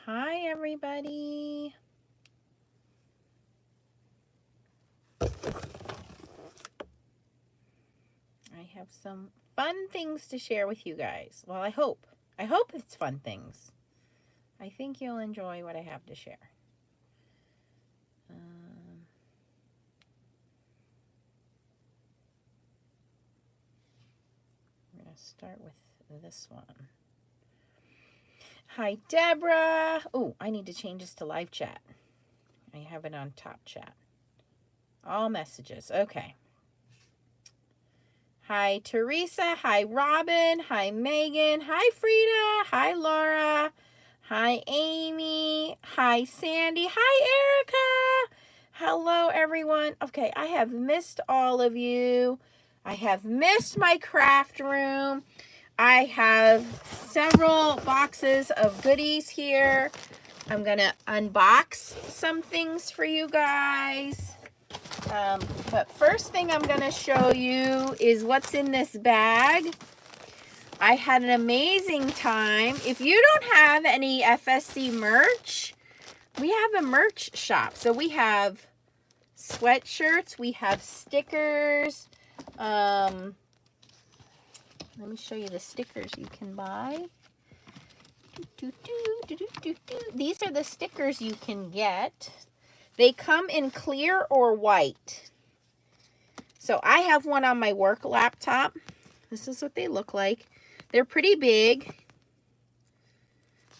Hi, everybody. I have some fun things to share with you guys. Well, I hope. I hope it's fun things. I think you'll enjoy what I have to share. I'm going to start with this one. Hi, Deborah. Oh, I need to change this to live chat. I have it on top chat. All messages. Okay. Hi, Teresa. Hi, Robin. Hi, Megan. Hi, Frida. Hi, Laura. Hi, Amy. Hi, Sandy. Hi, Erica. Hello, everyone. Okay, I have missed all of you. I have missed my craft room. I have several boxes of goodies here. I'm going to unbox some things for you guys. But first thing I'm going to show you is what's in this bag. I had an amazing time. If you don't have any FSC merch, we have a merch shop. So we have sweatshirts, we have stickers. Let me show you the stickers you can buy. These are the stickers you can get. They come in clear or white. So I have one on my work laptop. This is what they look like. They're pretty big.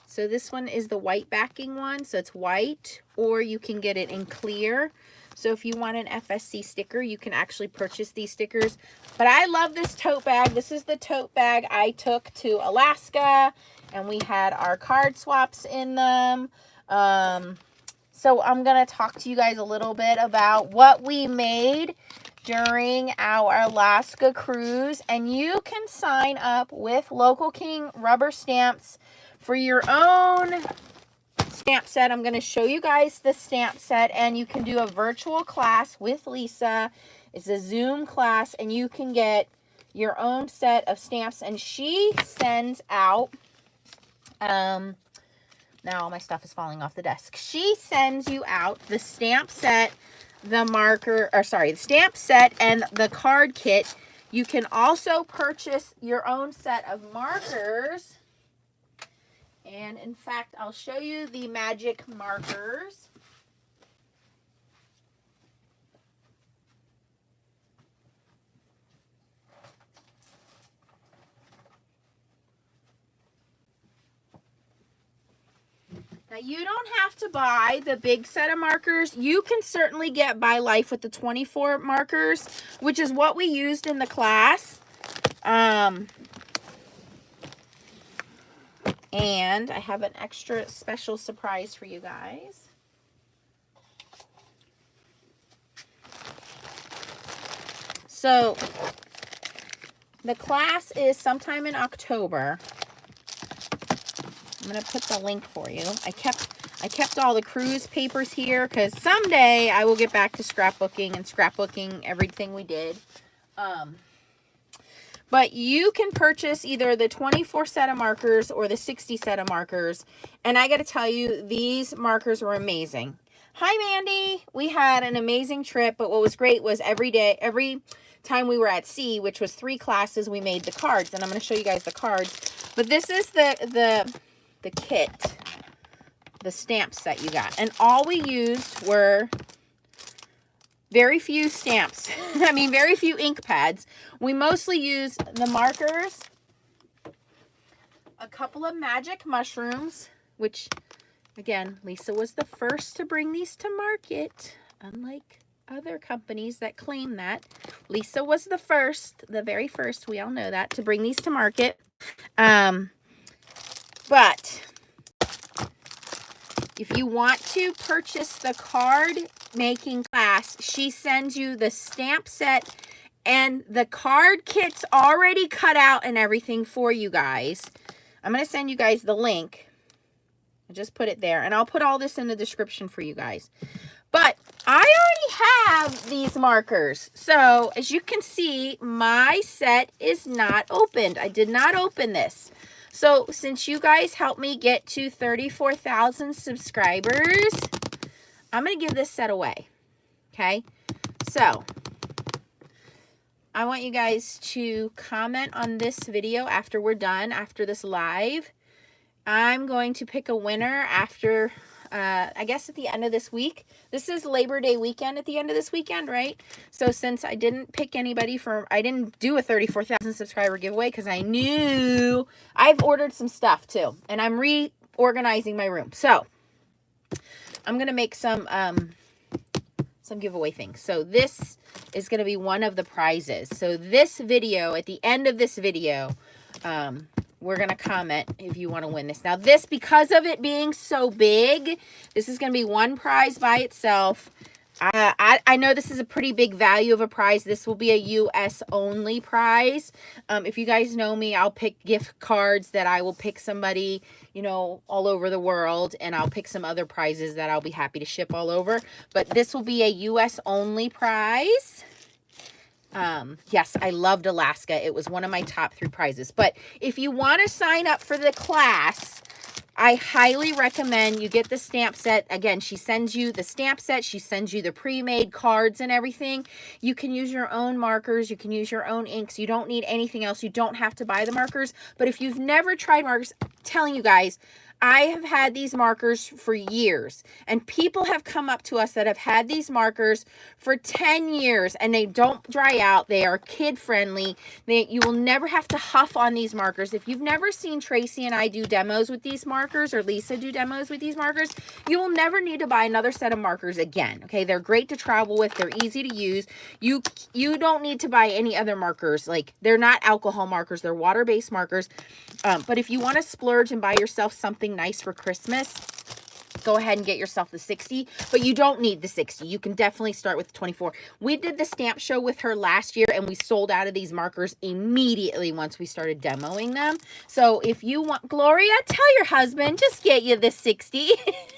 So this one is the white backing one. So it's white, or you can get it in clear. So if you want an FSC sticker, you can actually purchase these stickers. But I love this tote bag. This is the tote bag I took to Alaska, and we had our card swaps in them. So I'm going to talk to you guys a little bit about what we made during our Alaska cruise. And you can sign up with Local King rubber stamps for your own stamp set. I'm going to show you guys the stamp set, and you can do a virtual class with Lisa. It's a Zoom class, and you can get your own set of stamps, and she sends out, now all my stuff is falling off the desk. She sends you out the stamp set, the stamp set and the card kit. You can also purchase your own set of markers. And in fact, I'll show you the magic markers. Now, you don't have to buy the big set of markers. You can certainly get by life with the 24 markers, which is what we used in the class. And I have an extra special surprise for you guys. So the class is sometime in October. I'm going to put the link for you. I kept all the cruise papers here because someday I will get back to scrapbooking everything we did. But you can purchase either the 24 set of markers or the 60 set of markers. And I got to tell you, these markers were amazing. Hi, Mandy. We had an amazing trip, but what was great was every time we were at sea, which was 3 classes, we made the cards. And I'm going to show you guys the cards. But this is the kit, the stamp set you got. And all we used were very few stamps. I mean, very few ink pads. We mostly used the markers, a couple of magic mushrooms, which, again, Lisa was the first to bring these to market, unlike other companies that claim that. Lisa was the first, the very first, we all know that, to bring these to market. But if you want to purchase the card making class, she sends you the stamp set and the card kit's already cut out and everything for you guys. I'm going to send you guys the link. I just put it there, and I'll put all this in the description for you guys. But I already have these markers. So as you can see, my set is not opened. I did not open this. So since you guys helped me get to 34,000 subscribers, I'm going to give this set away. Okay. So I want you guys to comment on this video after we're done, after this live. I'm going to pick a winner after, I guess at the end of this week. This is Labor Day weekend at the end of this weekend, right? So since I didn't pick anybody I didn't do a 34,000 subscriber giveaway because I knew I've ordered some stuff too. And I'm reorganizing my room. So I'm going to make some giveaway things. So this is going to be one of the prizes. So this video, at the end of this video, we're going to comment if you want to win this. Now this, because of it being so big, this is going to be one prize by itself. I know this is a pretty big value of a prize. This will be a US only prize. If you guys know me, I'll pick gift cards that I will pick somebody, you know, all over the world. And I'll pick some other prizes that I'll be happy to ship all over. But this will be a US only prize. Yes, I loved Alaska. It was one of my top 3 prizes. But if you want to sign up for the class, I highly recommend you get the stamp set. Again, she sends you the stamp set. She sends you the pre-made cards and everything. You can use your own markers. You can use your own inks. You don't need anything else. You don't have to buy the markers. But if you've never tried markers, I'm telling you guys, I have had these markers for years, and people have come up to us that have had these markers for 10 years and they don't dry out. They are kid friendly. You will never have to huff on these markers. If you've never seen Tracy and I do demos with these markers, or Lisa do demos with these markers, you will never need to buy another set of markers again. Okay. They're great to travel with. They're easy to use. You don't need to buy any other markers. Like, they're not alcohol markers. They're water-based markers. But if you want to splurge and buy yourself something nice for Christmas, go ahead and get yourself the 60, but you don't need the 60. You can definitely start with 24. We did the stamp show with her last year, and we sold out of these markers immediately once we started demoing them. So if you want, Gloria, tell your husband, just get you the 60.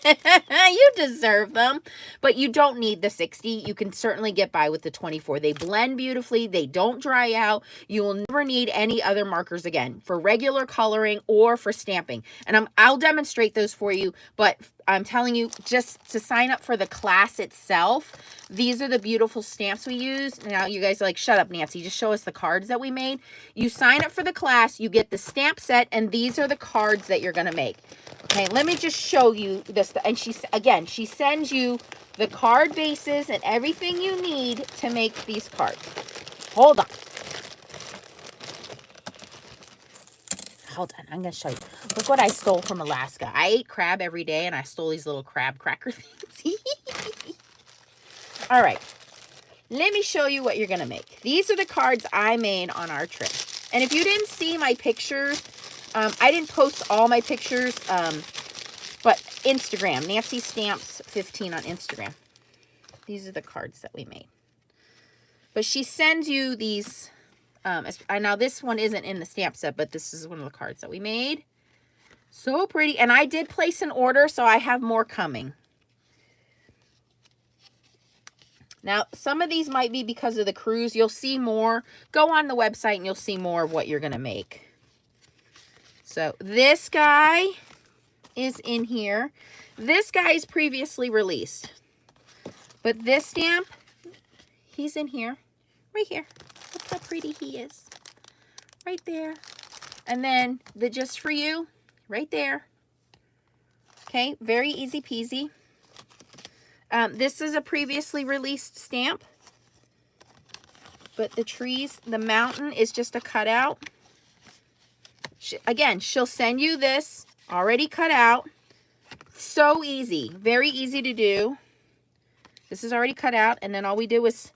You deserve them, but you don't need the 60. You can certainly get by with the 24. They blend beautifully. They don't dry out. You will never need any other markers again for regular coloring or for stamping. And I'll demonstrate those for you, but I'm telling you, just to sign up for the class itself, these are the beautiful stamps we use. Now, you guys are like, shut up, Nancy. Just show us the cards that we made. You sign up for the class, you get the stamp set, and these are the cards that you're going to make. Okay, let me just show you this. And she sends you the card bases and everything you need to make these cards. Hold on. Hold on, I'm going to show you. Look what I stole from Alaska. I ate crab every day, and I stole these little crab cracker things. All right, let me show you what you're going to make. These are the cards I made on our trip. And if you didn't see my pictures, I didn't post all my pictures, but Instagram, Nancy Stamps 15 on Instagram. These are the cards that we made. But she sends you these. Now this one isn't in the stamp set, but this is one of the cards that we made. So pretty. And I did place an order, so I have more coming. Now, some of these might be because of the cruise. You'll see more. Go on the website and you'll see more of what you're going to make. So this guy is in here. This guy is previously released. But this stamp, he's in here. Right here. Look how pretty he is. Right there. And then the Just For You, right there. Okay, very easy peasy. This is a previously released stamp. But the trees, the mountain is just a cutout. Again, she'll send you this already cut out. So easy. Very easy to do. This is already cut out. And then all we do is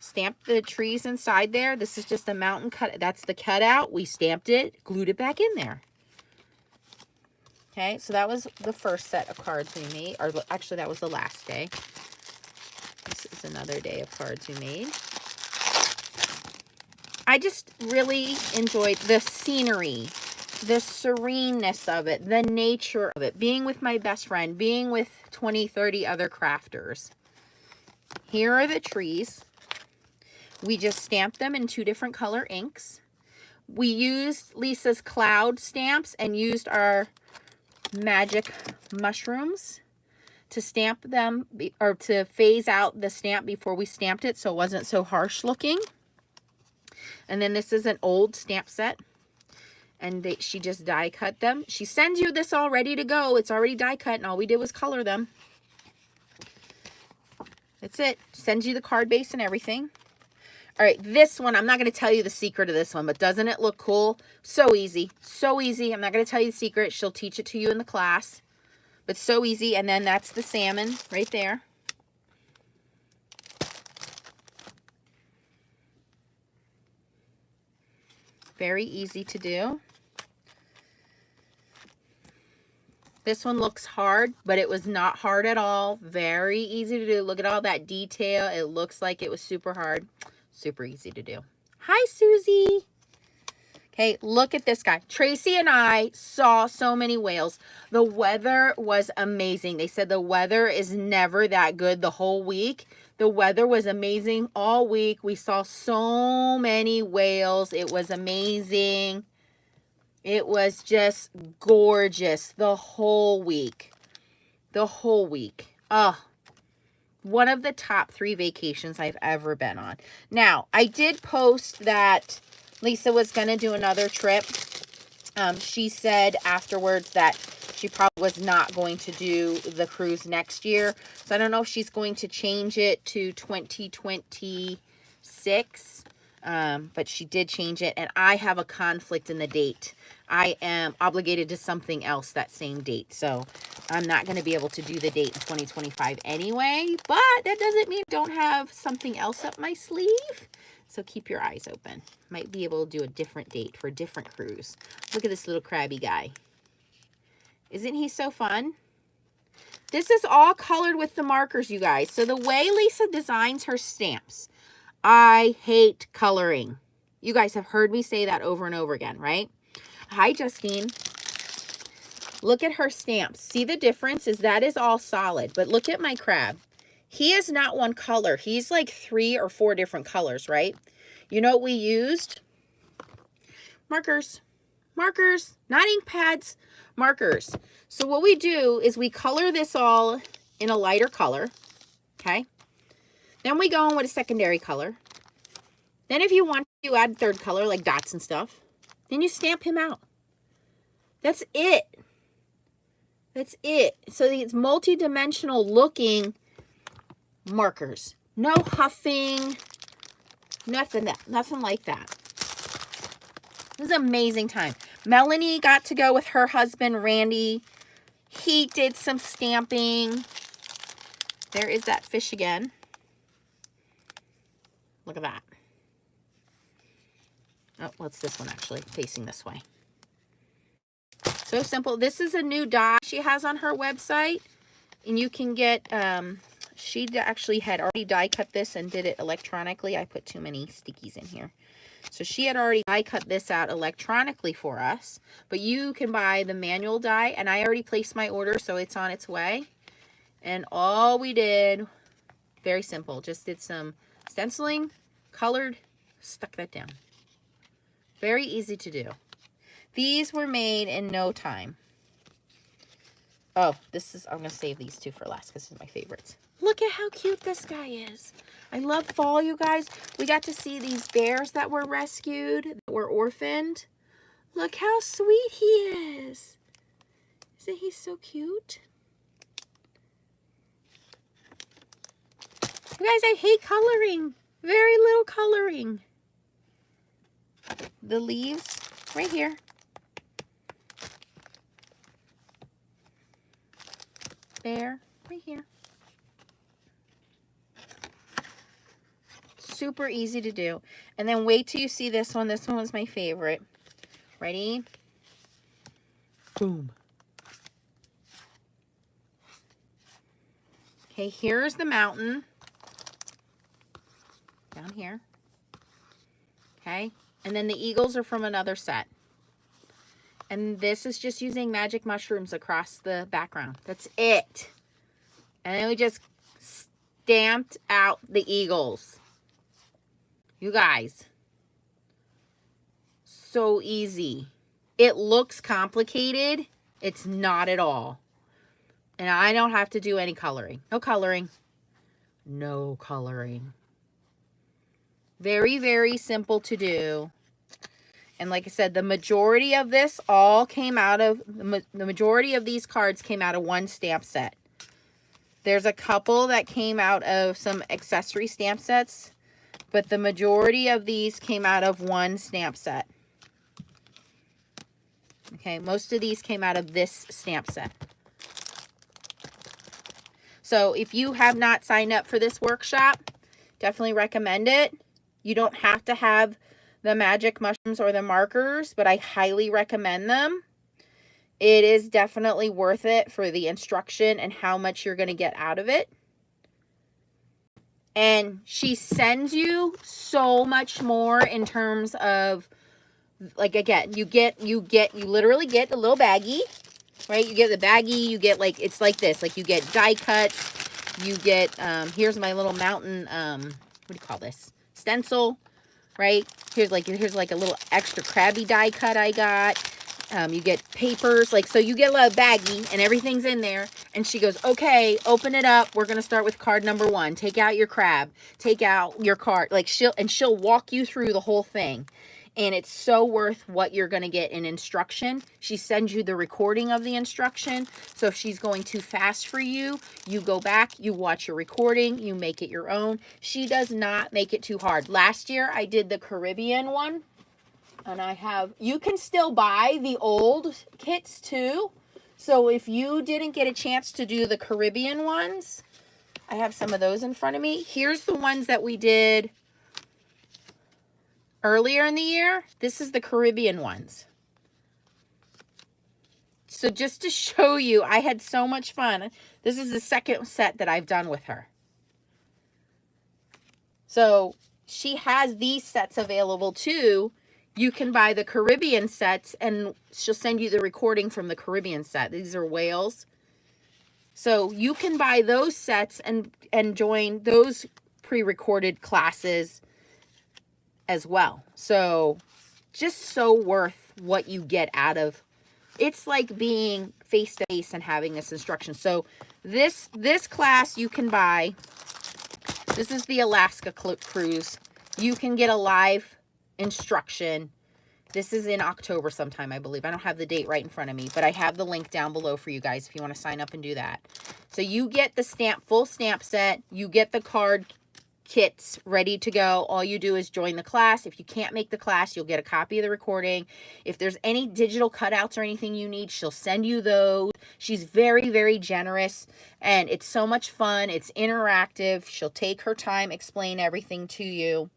stamp the trees inside there. This is just a mountain cut. That's the cutout. We stamped it, glued it back in there. Okay, so that was the first set of cards we made. Or actually, that was the last day. This is another day of cards we made. I just really enjoyed the scenery, the sereneness of it, the nature of it, being with my best friend, being with 20, 30 other crafters. Here are the trees. We just stamped them in 2 different color inks. We used Lisa's cloud stamps and used our magic mushrooms to stamp them, or to phase out the stamp before we stamped it so it wasn't so harsh looking. And then this is an old stamp set, and she just die cut them. She sends you this all ready to go. It's already die cut, and all we did was color them. That's it. Sends you the card base and everything. All right, this one, I'm not going to tell you the secret of this one, but doesn't it look cool? So easy. So easy. I'm not going to tell you the secret. She'll teach it to you in the class. But so easy. And then that's the salmon right there. Very easy to do. This one looks hard, but it was not hard at all. Very easy to do. Look at all that detail. It looks like it was super hard. Super easy to do. Hi, Susie. Okay, look at this guy. Tracy and I saw so many whales. The weather was amazing. They said the weather is never that good the whole week. The weather was amazing all week. We saw so many whales. It was amazing. It was just gorgeous the whole week. The whole week. Oh, one of the top 3 vacations I've ever been on. Now, I did post that Lisa was going to do another trip. She said afterwards that she probably was not going to do the cruise next year. So I don't know if she's going to change it to 2026. But she did change it, and I have a conflict in the date. I am obligated to something else that same date. So I'm not going to be able to do the date in 2025 anyway. But that doesn't mean I don't have something else up my sleeve. So keep your eyes open. Might be able to do a different date for a different cruise. Look at this little crabby guy. Isn't he so fun? This is all colored with the markers, you guys. So the way Lisa designs her stamps, I hate coloring. You guys have heard me say that over and over again, right? Hi, Justine. Look at her stamps. See the difference? That is all solid. But look at my crab. He is not one color. He's like 3 or 4 different colors, right? You know what we used? Markers. Markers. Not ink pads. Markers. So what we do is we color this all in a lighter color. Okay? Then we go in with a secondary color. Then if you want to add third color, like dots and stuff, then you stamp him out. That's it. That's it. So it's multi-dimensional looking markers. No huffing. Nothing like that. It was an amazing time. Melanie got to go with her husband, Randy. He did some stamping. There is that fish again. Look at that. Oh, what's this one actually? Facing this way. So simple. This is a new die she has on her website. And you can get, she actually had already die cut this and did it electronically. I put too many stickies in here. So she had already die cut this out electronically for us. But you can buy the manual die. And I already placed my order, so it's on its way. And all we did, very simple, just did some stenciling, colored, stuck that down. Very easy to do. These were made in no time. Oh, I'm going to save these 2 for last because these are my favorites. Look at how cute this guy is. I love fall, you guys. We got to see these bears that were rescued, that were orphaned. Look how sweet he is. Isn't he so cute? You guys, I hate coloring. Very little coloring. The leaves right here. Bear right here. Super easy to do. And then wait till you see this one. This one was my favorite. Ready? Boom. Okay, here's the mountain. Down here. Okay, and then the eagles are from another set. And this is just using magic mushrooms across the background. That's it. And then we just stamped out the eagles. You guys. so easy. It looks complicated. It's not at all. And I don't have to do any coloring. No coloring. No coloring. Very, very simple to do. And like I said, the majority of this all came out of, the majority of these cards came out of one stamp set. There's a couple that came out of some accessory stamp sets, but the majority of these came out of one stamp set. Okay, most of these came out of this stamp set. So if you have not signed up for this workshop, definitely recommend it. You don't have to have the magic mushrooms or the markers, but I highly recommend them. It is definitely worth it for the instruction and how much you're going to get out of it. And she sends you so much more in terms of, like, again, you literally get a little baggie, right? You get the baggie, you get, like, it's like this, like, you get die cuts, you get, here's my little mountain, what do you call this? Stencil, right? Here's like a little extra crabby die cut I got. You get papers, like, so you get a little baggie and everything's in there. And she goes, okay, open it up. We're going to start with card number 1. Take out your crab, take out your card. Like, she'll walk you through the whole thing. And it's so worth what you're going to get in instruction. She sends you the recording of the instruction. So if she's going too fast for you, you go back, you watch your recording, you make it your own. She does not make it too hard. Last year, I did the Caribbean one. And you can still buy the old kits too. So if you didn't get a chance to do the Caribbean ones, I have some of those in front of me. Here's the ones that we did earlier in the year. This is the Caribbean ones. So just to show you, I had so much fun. This is the second set that I've done with her. So she has these sets available too. You can buy the Caribbean sets and she'll send you the recording from the Caribbean set. These are whales. So you can buy those sets and join those pre-recorded classes as well. So just so worth what you get out of. It's like being face-to-face and having this instruction. So this class you can buy. This is the Alaska cruise. You can get a live instruction. This is in October sometime, I believe. I don't have the date right in front of me, but I have the link down below for you guys if you want to sign up and do that. So you get the full stamp set. You get the card kits ready to go. All you do is join the class. If you can't make the class, you'll get a copy of the recording. If there's any digital cutouts or anything you need, she'll send you those. She's very, very generous, and it's so much fun. It's interactive. She'll take her time, explain everything to you.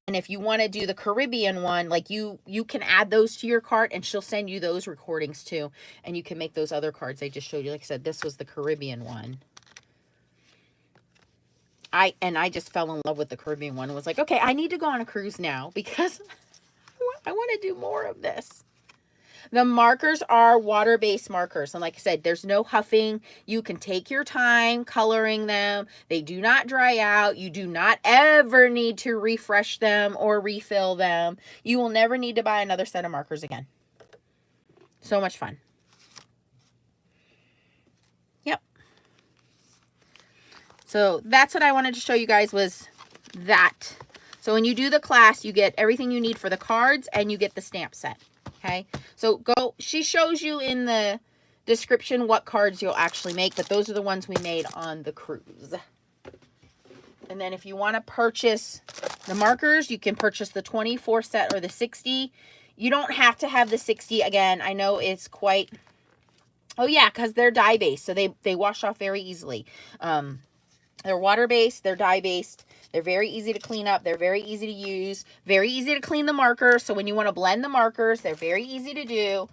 And if you want to do the Caribbean one, like you can add those to your cart and she'll send you those recordings too. And you can make those other cards I just showed you. Like I said, this was the Caribbean one. I just fell in love with the Caribbean one and was like, okay, I need to go on a cruise now because I want to do more of this. The markers are water-based markers. And like I said, there's no huffing. You can take your time coloring them. They do not dry out. You do not ever need to refresh them or refill them. You will never need to buy another set of markers again. So much fun. Yep. So that's what I wanted to show you guys was that. So when you do the class, you get everything you need for the cards and you get the stamp set. Okay, so she shows you in the description what cards you'll actually make, but those are the ones we made on the cruise. And then if you want to purchase the markers, you can purchase the 24 set or the 60. You don't have to have the 60. Again, I know it's quite, oh yeah, because they're dye-based, so they wash off very easily. They're water-based, they're dye-based. They're very easy to clean up. They're very easy to use. Very easy to clean the markers. So when you want to blend the markers, they're very easy to do.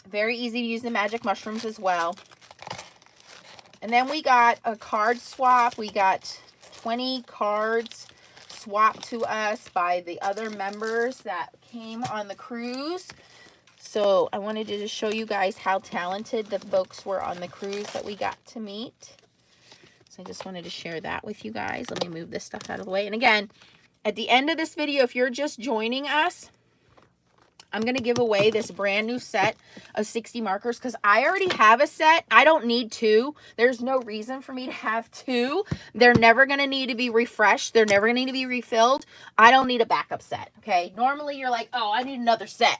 Very easy to use the magic mushrooms as well. And then we got a card swap. We got 20 cards swapped to us by the other members that came on the cruise. So I wanted to just show you guys how talented the folks were on the cruise that we got to meet. So I just wanted to share that with you guys. Let me move this stuff out of the way. And again, At the end of this video, if you're just joining us, I'm going to give away this brand new set of 60 markers because I already have a set. I don't need two. There's no reason for me to have two. They're never going to need to be refreshed. They're never going to need to be refilled. I don't need a backup set, okay? Normally, you're like, oh, I need another set.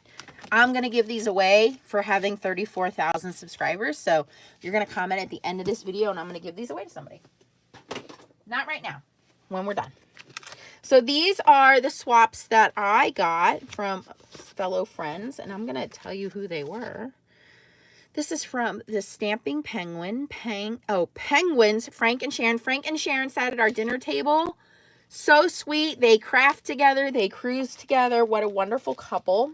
I'm going to give these away for having 34,000 subscribers. So you're going to comment at the end of this video, and I'm going to give these away to somebody. Not right now, when we're done. So these are the swaps that I got from fellow friends, and I'm going to tell you who they were. This is from the Stamping Penguin. Penguins, Frank and Sharon. Frank and Sharon sat at our dinner table. So sweet. They craft together. They cruise together. What a wonderful couple.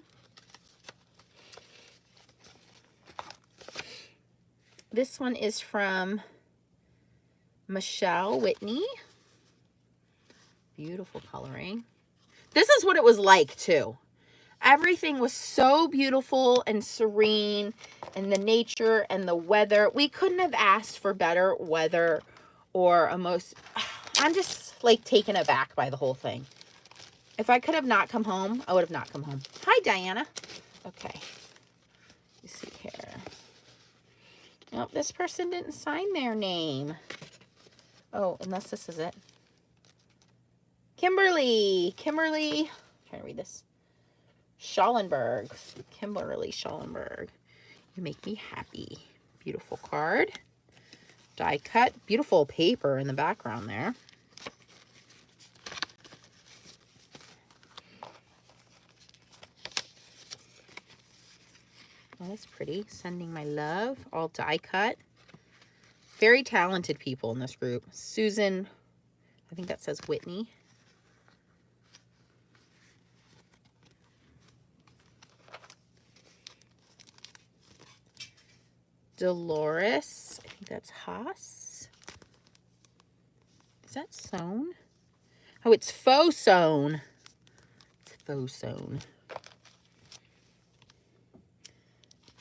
This one is from Michelle Whitney. Beautiful coloring. This is what it was like too. Everything was so beautiful and serene, and the nature and the weather. We couldn't have asked for better weather or I'm just like taken aback by the whole thing. If I could have not come home, I would have not come home. Hi, Diana. Okay. You see here. Nope, this person didn't sign their name. Oh, unless this is it. Kimberly, I'm trying to read this. Schallenberg, Kimberly Schallenberg. You make me happy. Beautiful card. Die cut. Beautiful paper in the background there. Oh, that's pretty. Sending my love. All die cut. Very talented people in this group. Susan, I think that says Whitney. Dolores, I think that's Haas. Is that sewn? Oh, it's faux sewn. It's faux sewn.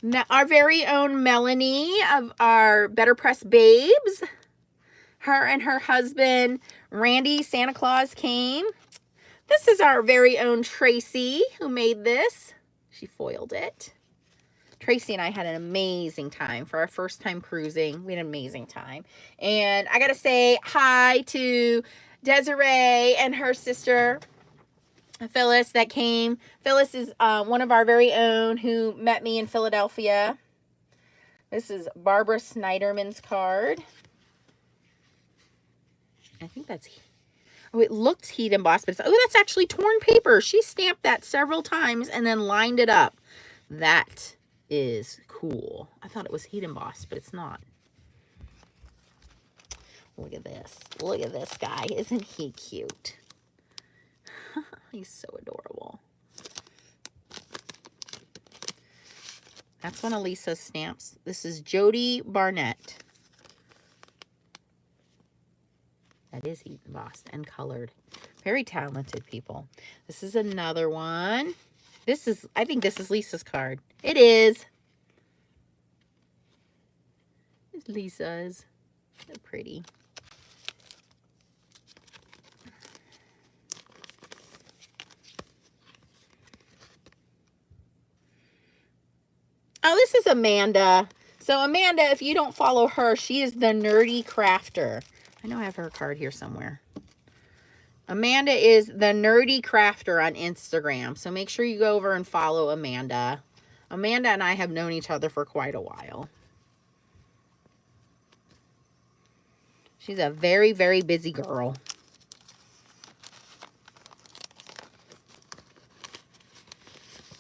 Now, our very own Melanie of our Better Press Babes. Her and her husband, Randy, Santa Claus came. This is our very own Tracy who made this. She foiled it. Tracy and I had an amazing time for our first time cruising. We had an amazing time. And I got to say hi to Desiree and her sister, Phyllis, that came. Phyllis is one of our very own who met me in Philadelphia. This is Barbara Snyderman's card. I think that's... Oh, it looks heat embossed, but oh, that's actually torn paper. She stamped that several times and then lined it up. That is cool. I thought it was heat embossed, but it's not. Look at this. Look at this guy. Isn't he cute? He's so adorable. That's one of Lisa's stamps. This is Jody Barnett. That is heat embossed and colored. Very talented people. This is another one. This is, I think this is Lisa's card. It is. It's Lisa's. So pretty. Oh, this is Amanda. So Amanda, if you don't follow her, she is the Nerdy Crafter. I know I have her card here somewhere. Amanda is the Nerdy Crafter on Instagram. So make sure you go over and follow Amanda. Amanda and I have known each other for quite a while. She's a very, very busy girl.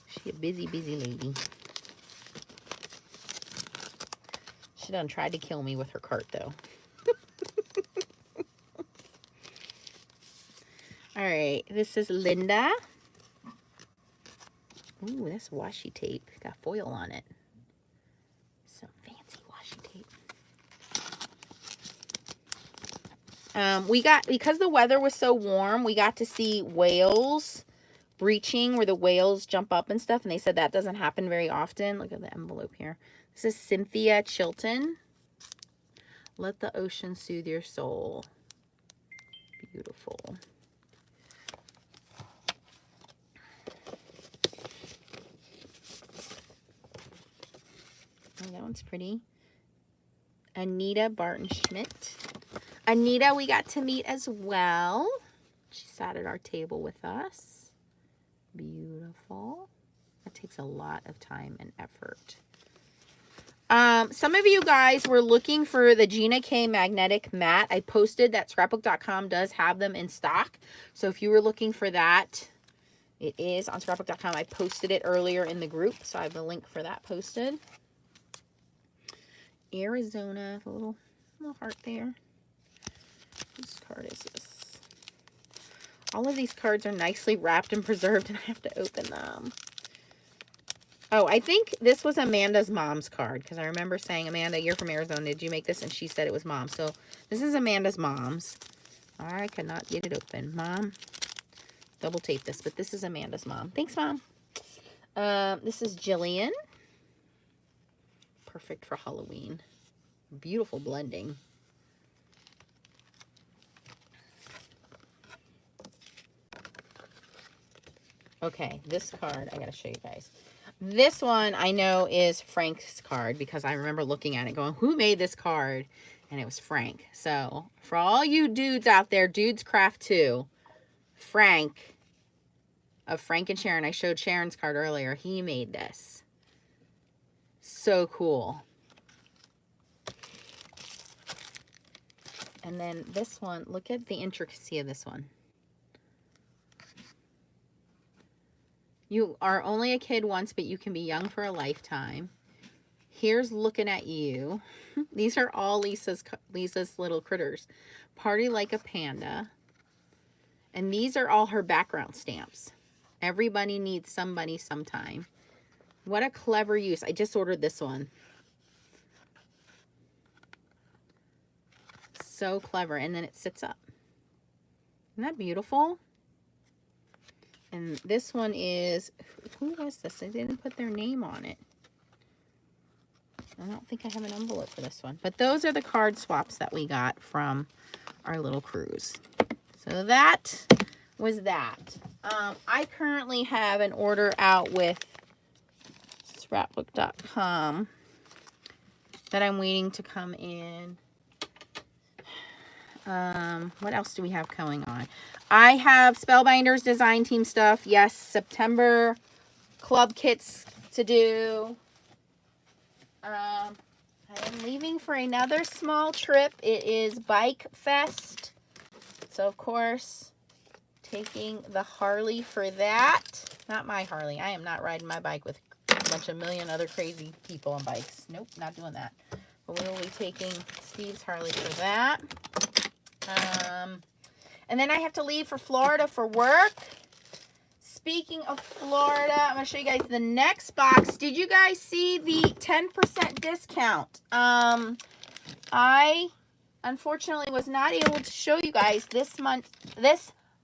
She's a busy, busy lady. She done tried to kill me with her cart, though. All right, this is Linda. Ooh, that's washi tape. Got foil on it. Some fancy washi tape. We got, because the weather was so warm, we got to see whales breaching where the whales jump up and stuff, and they said that doesn't happen very often. Look at the envelope here. This is Cynthia Chilton. Let the ocean soothe your soul. Beautiful. Oh, that one's pretty. Anita Barton Schmidt. Anita, we got to meet as well. She sat at our table with us. Beautiful. That takes a lot of time and effort. Some of you guys were looking for the Gina K magnetic mat. I posted that scrapbook.com does have them in stock. So if you were looking for that, it is on scrapbook.com. I posted it earlier in the group, so I have the link for that posted. Arizona, a little heart there. Whose card is this? All of these cards are nicely wrapped and preserved, and I have to open them. Oh, I think this was Amanda's mom's card, because I remember saying, Amanda, you're from Arizona. Did you make this? And she said it was mom. So this is Amanda's mom's. I cannot get it open. Mom, double tape this, but this is Amanda's mom. Thanks, Mom. This is Jillian. Perfect for Halloween. Beautiful blending. Okay, this card, I gotta show you guys. This one I know is Frank's card because I remember looking at it going, who made this card? And it was Frank. So for all you dudes out there, Dudes Craft 2, Frank of Frank and Sharon, I showed Sharon's card earlier. He made this. So cool. And then this one, look at the intricacy of this one. You are only a kid once, but you can be young for a lifetime. Here's looking at you. These are all Lisa's little critters. Party like a panda. And these are all her background stamps. Everybody needs somebody sometime. What a clever use. I just ordered this one. So clever. And then it sits up. Isn't that beautiful? And this one is, who was this? They didn't put their name on it. I don't think I have an envelope for this one. But those are the card swaps that we got from our little cruise. So that was that. I currently have an order out with scrapbook.com that I'm waiting to come in. What else do we have going on? I have Spellbinders design team stuff. Yes, September club kits to do. I am leaving for another small trip. It is Bike Fest. So, of course, taking the Harley for that. Not my Harley. I am not riding my bike with a bunch of million other crazy people on bikes. Nope, not doing that. But we will be taking Steve's Harley for that. And then I have to leave for Florida for work. Speaking of Florida, I'm going to show you guys the next box. Did you guys see the 10% discount? I unfortunately was not able to show you guys this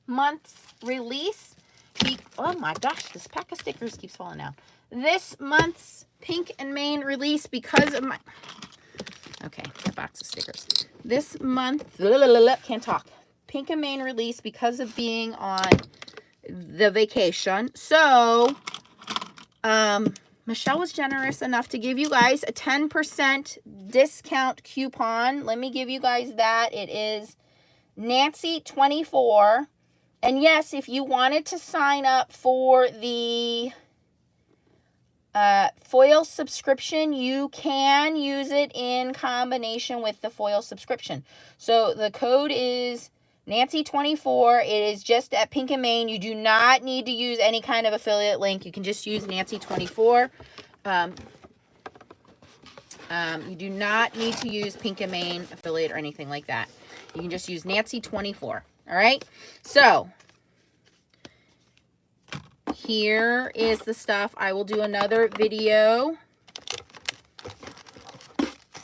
month's release. Oh my gosh, this pack of stickers keeps falling out. This month's Pink and Main release because of my... Okay, a box of stickers. This month, can't talk. Pink and Main release because of being on the vacation. So, Michelle was generous enough to give you guys a 10% discount coupon. Let me give you guys that. It is Nancy24. And yes, if you wanted to sign up for the foil subscription, you can use it in combination with the foil subscription. So the code is Nancy24. It is just at Pink and Main. You do not need to use any kind of affiliate link. You can just use Nancy24. You do not need to use Pink and Main affiliate or anything like that. You can just use Nancy24. All right. So here is the stuff. I will do another video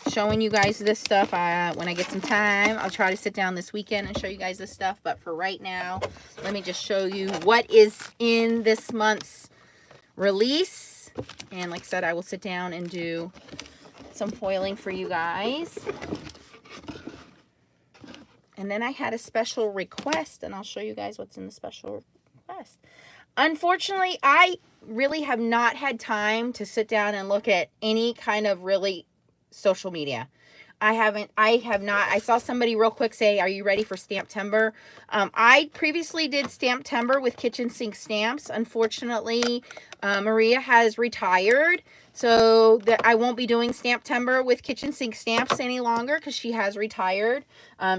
showing you guys this stuff when I get some time. I'll try to sit down this weekend and show you guys this stuff. But for right now, let me just show you what is in this month's release. And like I said, I will sit down and do some foiling for you guys. And then I had a special request, and I'll show you guys what's in the special request. Unfortunately, I really have not had time to sit down and look at any kind of really social media. I have not. I saw somebody real quick say, are you ready for Stamptember? I previously did Stamptember with kitchen sink stamps. Unfortunately, Maria has retired. So that I won't be doing Stamptember with kitchen sink stamps any longer because she has retired.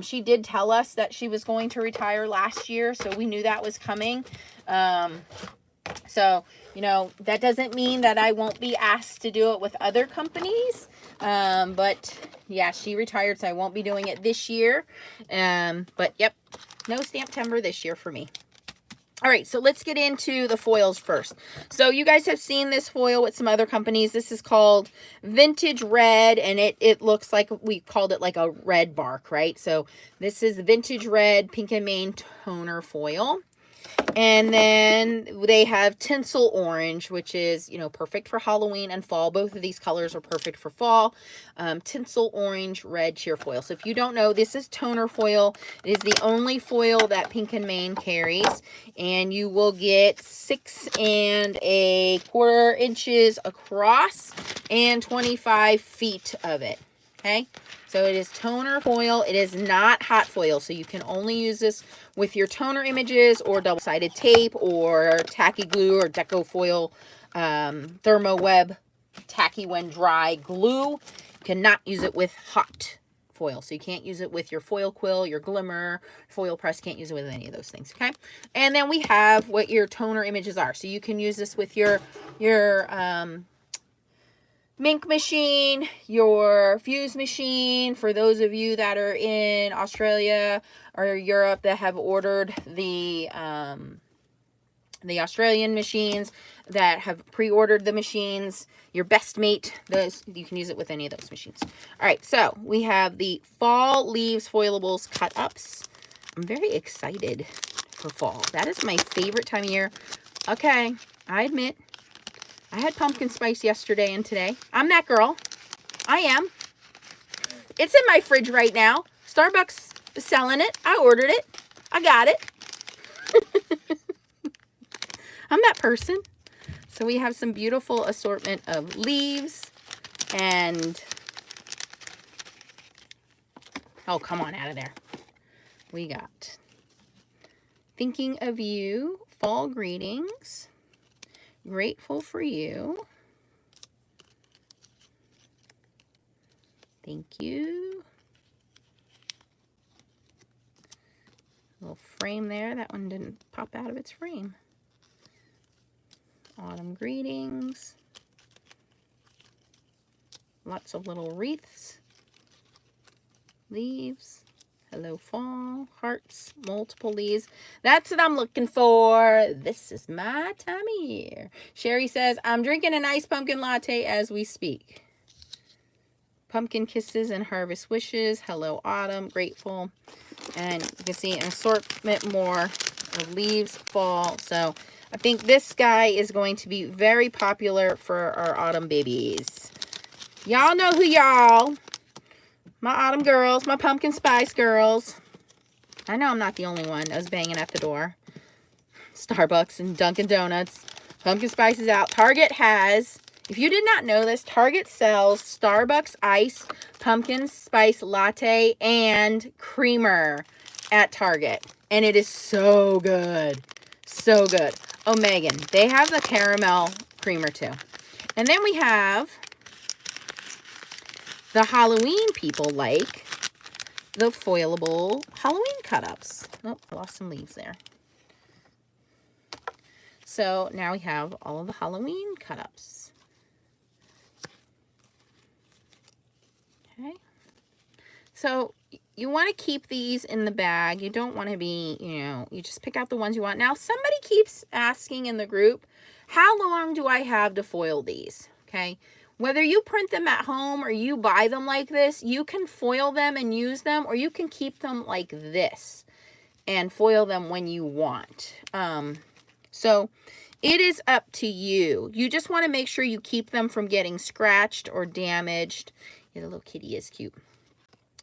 She did tell us that she was going to retire last year, so we knew that was coming. So, you know, that doesn't mean that I won't be asked to do it with other companies. But yeah, she retired, so I won't be doing it this year. But yep, no Stamptember this year for me. All right, so let's get into the foils first. So you guys have seen this foil with some other companies. This is called Vintage Red, and it looks like, we called it like a red bark, right? So this is Vintage Red Pink and Main Toner Foil. And then they have Tinsel Orange, which is, you know, perfect for Halloween and fall. Both of these colors are perfect for fall. Tinsel Orange Red Cheer Foil. So if you don't know, this is toner foil. It is the only foil that Pink and Main carries. And you will get 6 1/4 inches across and 25 feet of it. Okay. So it is toner foil. It is not hot foil. So you can only use this with your toner images or double-sided tape or tacky glue or deco foil, thermo web tacky when dry glue. You cannot use it with hot foil. So you can't use it with your foil quill, your glimmer, foil press. Can't use it with any of those things. Okay. And then we have what your toner images are. So you can use this with your Mink machine, your fuse machine, for those of you that are in Australia or Europe that have ordered the Australian machines, that have pre-ordered the machines, your best mate, those, you can use it with any of those machines. All right, so we have the Fall Leaves Foilables Cut Ups. I'm very excited for fall. That is my favorite time of year. Okay, I admit, I had pumpkin spice yesterday and today. I'm that girl. I am. It's in my fridge right now. Starbucks is selling it. I ordered it. I got it. I'm that person. So we have some beautiful assortment of leaves and... oh, come on out of there. We got Thinking of You, Fall Greetings, Grateful for You, thank you. Little frame there. That one didn't pop out of its frame. Autumn Greetings. Lots of little wreaths. Leaves. Hello Fall. Hearts. Multiple leaves. That's what I'm looking for. This is my time of year. Sherry says, I'm drinking an iced pumpkin latte as we speak. Pumpkin Kisses and Harvest Wishes. Hello Autumn. Grateful. And you can see an assortment more of leaves, fall. So I think this guy is going to be very popular for our autumn babies. Y'all know who y'all. My autumn girls, my pumpkin spice girls. I know I'm not the only one that was banging at the door. Starbucks and Dunkin' Donuts. Pumpkin spice is out. Target has, if you did not know this, Target sells Starbucks Ice Pumpkin Spice Latte and Creamer at Target. And it is so good. So good. Oh, Megan, they have the caramel creamer too. And then we have the Halloween people like the foilable Halloween cut-ups. Oh, I lost some leaves there. So now we have all of the Halloween cut-ups. Okay. So you want to keep these in the bag. You don't want to be, you know, you just pick out the ones you want. Now, somebody keeps asking in the group, how long do I have to foil these? Okay. Whether you print them at home or you buy them like this, you can foil them and use them, or you can keep them like this and foil them when you want. So it is up to you. You just want to make sure you keep them from getting scratched or damaged. Yeah, the little kitty is cute.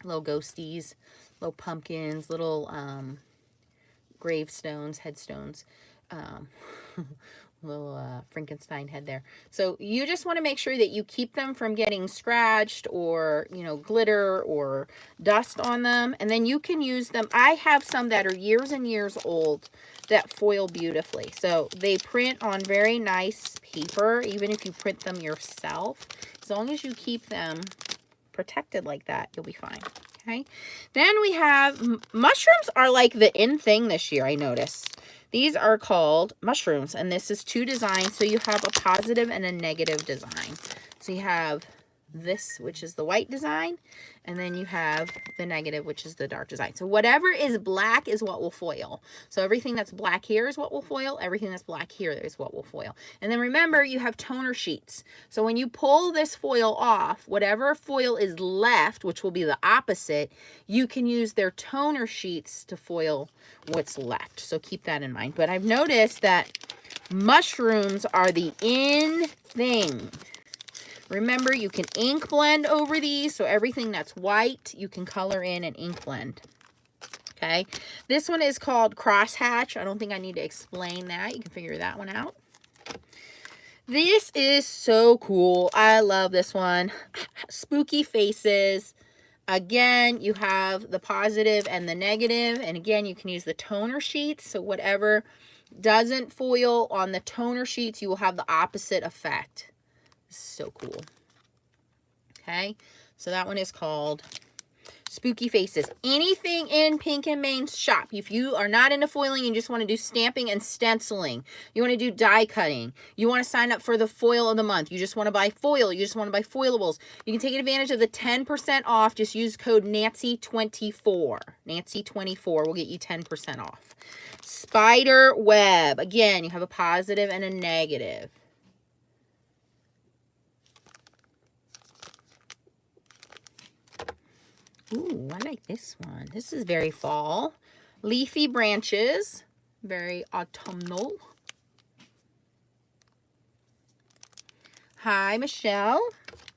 Little ghosties, little pumpkins, little gravestones, headstones. little Frankenstein head there. So you just want to make sure that you keep them from getting scratched or, you know, glitter or dust on them. And then you can use them. I have some that are years and years old that foil beautifully. So they print on very nice paper, even if you print them yourself. As long as you keep them protected like that, you'll be fine. Okay. Then we have mushrooms are like the in thing this year, I noticed. These are called mushrooms, and this is 2 designs. So you have a positive and a negative design. So you have this, which is the white design, and then you have the negative, which is the dark design. So whatever is black is what will foil. So everything that's black here is what will foil. Everything that's black here is what will foil. And then remember, you have toner sheets. So when you pull this foil off, whatever foil is left, which will be the opposite, you can use their toner sheets to foil what's left. So keep that in mind. But I've noticed that mushrooms are the in thing. Remember, you can ink blend over these, so everything that's white, you can color in and ink blend. Okay, this one is called crosshatch. I don't think I need to explain that. You can figure that one out. This is so cool. I love this one. Spooky faces. Again, you have the positive and the negative, and again, you can use the toner sheets, so whatever doesn't foil on the toner sheets, you will have the opposite effect. So cool. Okay, so that one is called Spooky Faces. Anything in Pink and Main's shop, if you are not into foiling, you just want to do stamping and stenciling, you want to do die cutting, you want to sign up for the foil of the month, you just want to buy foil, you just want to buy foilables, you can take advantage of the 10% off. Just use code Nancy24. Nancy24 will get you 10% off. Spider web. Again, you have a positive and a negative. Ooh, I like this one. This is very fall. Leafy branches. Very autumnal. Hi, Michelle.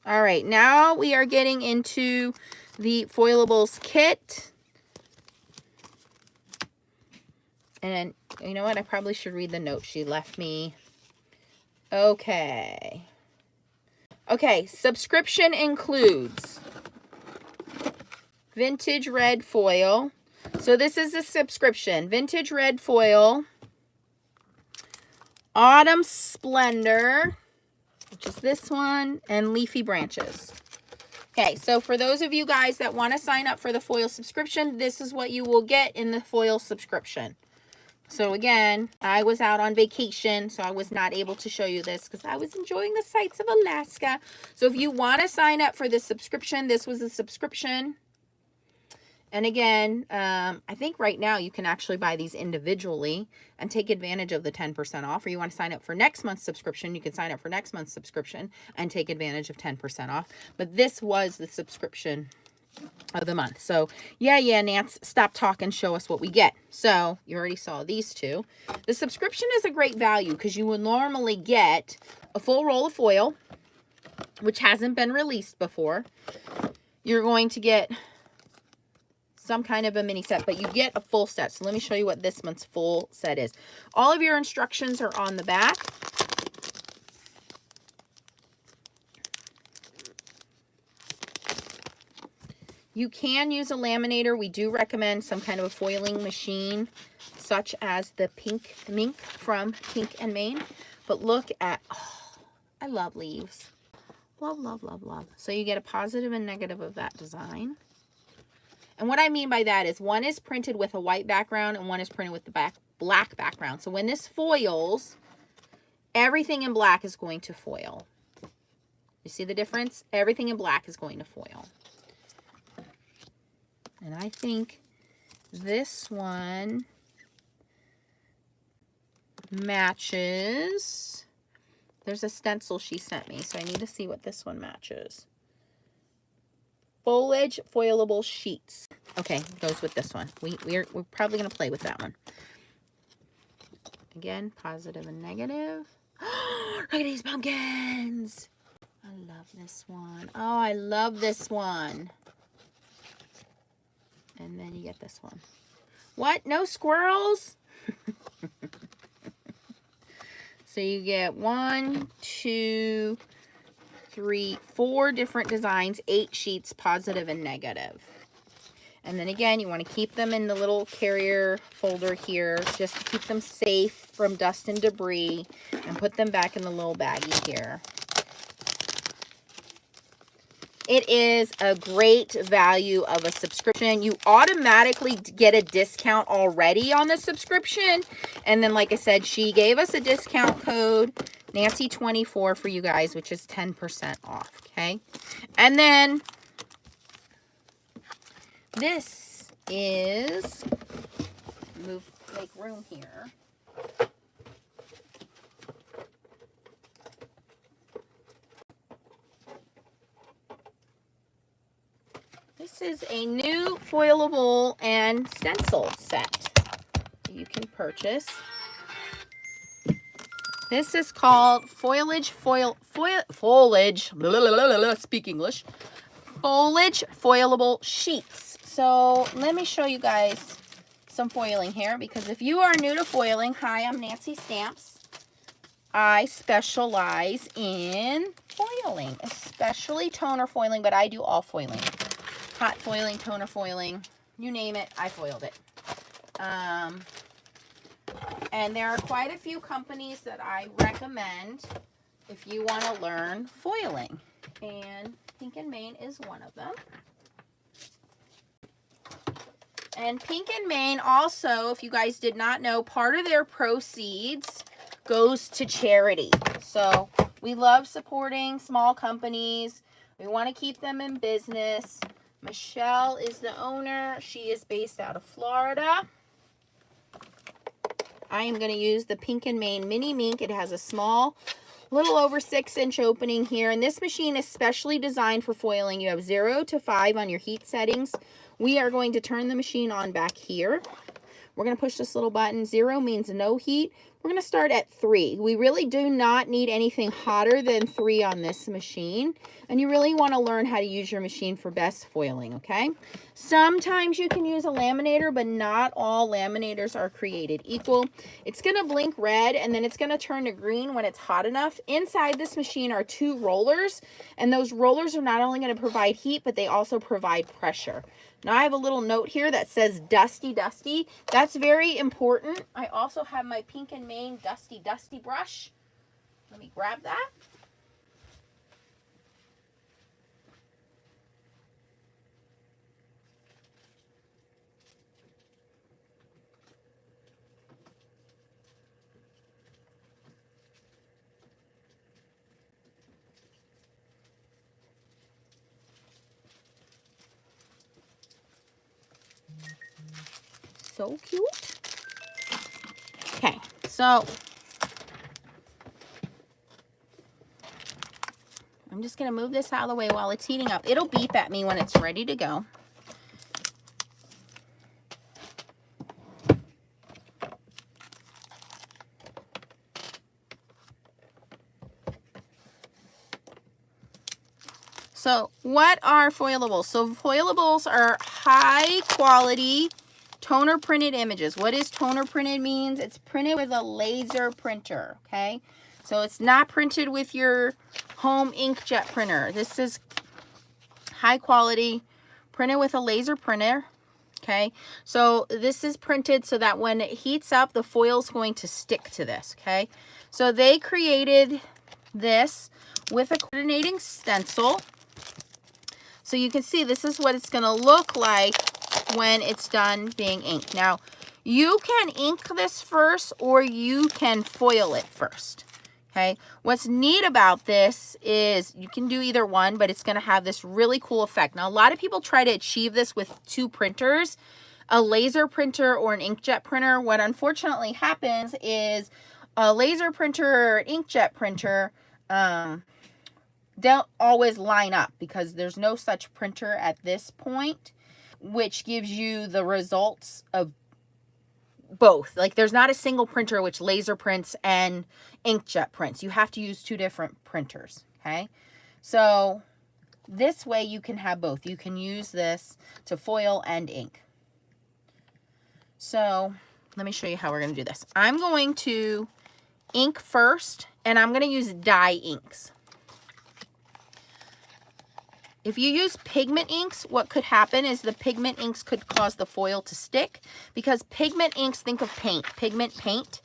All right, now we are getting into the Foilables kit. And you know what? I probably should read the note she left me. Okay. Okay, subscription includes vintage red foil. So this is a subscription. Vintage red foil. Autumn Splendor, which is this one, and Leafy Branches. Okay, so for those of you guys that want to sign up for the foil subscription, this is what you will get in the foil subscription. So again, I was out on vacation, so I was not able to show you this because I was enjoying the sights of Alaska. So if you want to sign up for this subscription, this was a subscription. And again, I think right now you can actually buy these individually and take advantage of the 10% off. Or you want to sign up for next month's subscription, you can sign up for next month's subscription and take advantage of 10% off. But this was the subscription of the month. So yeah, Nance, stop talking, show us what we get. So you already saw these two. The subscription is a great value because you will normally get a full roll of foil, which hasn't been released before. You're going to get some kind of a mini set, but you get a full set. So let me show you what this month's full set is. All of your instructions are on the back. You can use a laminator. We do recommend some kind of a foiling machine, such as the Pink Mink from Pink and Main. But look at, oh, I love leaves. Love, love, love, love. So you get a positive and negative of that design. And what I mean by that is one is printed with a white background and one is printed with the black background. So when this foils, everything in black is going to foil. You see the difference? Everything in black is going to foil. And I think this one matches. There's a stencil she sent me, so I need to see what this one matches. Foliage foilable sheets. Okay, goes with this one. We're probably going to play with that one. Again, positive and negative. Look at these pumpkins. I love this one. Oh, I love this one. And then you get this one. What? No squirrels? So you get 1, 2, 3, 4 different designs, 8 sheets, positive and negative. And then again, you want to keep them in the little carrier folder here, just to keep them safe from dust and debris, and put them back in the little baggie here. It is a great value of a subscription. You automatically get a discount already on the subscription. And then, like I said, she gave us a discount code, Nancy24 for you guys, which is 10% off, okay? And then this is, make room here. This is a new foilable and stencil set that you can purchase. This is called foliage, speak English, foliage foilable sheets. So let me show you guys some foiling here, because if you are new to foiling, hi, I'm Nancy Stamps. I specialize in foiling, especially toner foiling, but I do all foiling. Hot foiling, toner foiling, you name it, I foiled it. And there are quite a few companies that I recommend if you want to learn foiling. And Pink and Main is one of them. And Pink and Main also, if you guys did not know, part of their proceeds goes to charity. So we love supporting small companies. We want to keep them in business. Michelle is the owner. She is based out of Florida. I am going to use the Pink and Main Mini Mink. It has a small, little over 6-inch opening here. And this machine is specially designed for foiling. You have 0 to 5 on your heat settings. We are going to turn the machine on back here. We're going to push this little button. 0 means no heat. We're going to start at 3. We really do not need anything hotter than 3 on this machine. And you really want to learn how to use your machine for best foiling, okay? Sometimes you can use a laminator, but not all laminators are created equal. It's going to blink red, and then it's going to turn to green when it's hot enough. Inside this machine are 2 rollers, and those rollers are not only going to provide heat, but they also provide pressure. Now I have a little note here that says dusty, dusty. That's very important. I also have my Pink and Main dusty, dusty brush. Let me grab that. So cute. Okay, so I'm just going to move this out of the way while it's heating up. It'll beep at me when it's ready to go. So what are foilables? So foilables are high quality toner printed images. What is toner printed means? It's printed with a laser printer, okay? So it's not printed with your home inkjet printer. This is high quality, printed with a laser printer, okay? So this is printed so that when it heats up, the foil's going to stick to this, okay? So they created this with a coordinating stencil. So you can see this is what it's going to look like when it's done being inked. Now, you can ink this first or you can foil it first. Okay, what's neat about this is you can do either one, but it's going to have this really cool effect. Now, a lot of people try to achieve this with 2 printers, a laser printer or an inkjet printer. What unfortunately happens is a laser printer or an inkjet printer don't always line up because there's no such printer at this point, which gives you the results of both. Like there's not a single printer which laser prints and inkjet prints. You have to use 2 different printers, okay? So this way you can have both. You can use this to foil and ink. So let me show you how we're going to do this. I'm going to ink first, and I'm going to use dye inks. If you use pigment inks, what could happen is the pigment inks could cause the foil to stick, because pigment inks, think of paint, pigment paint.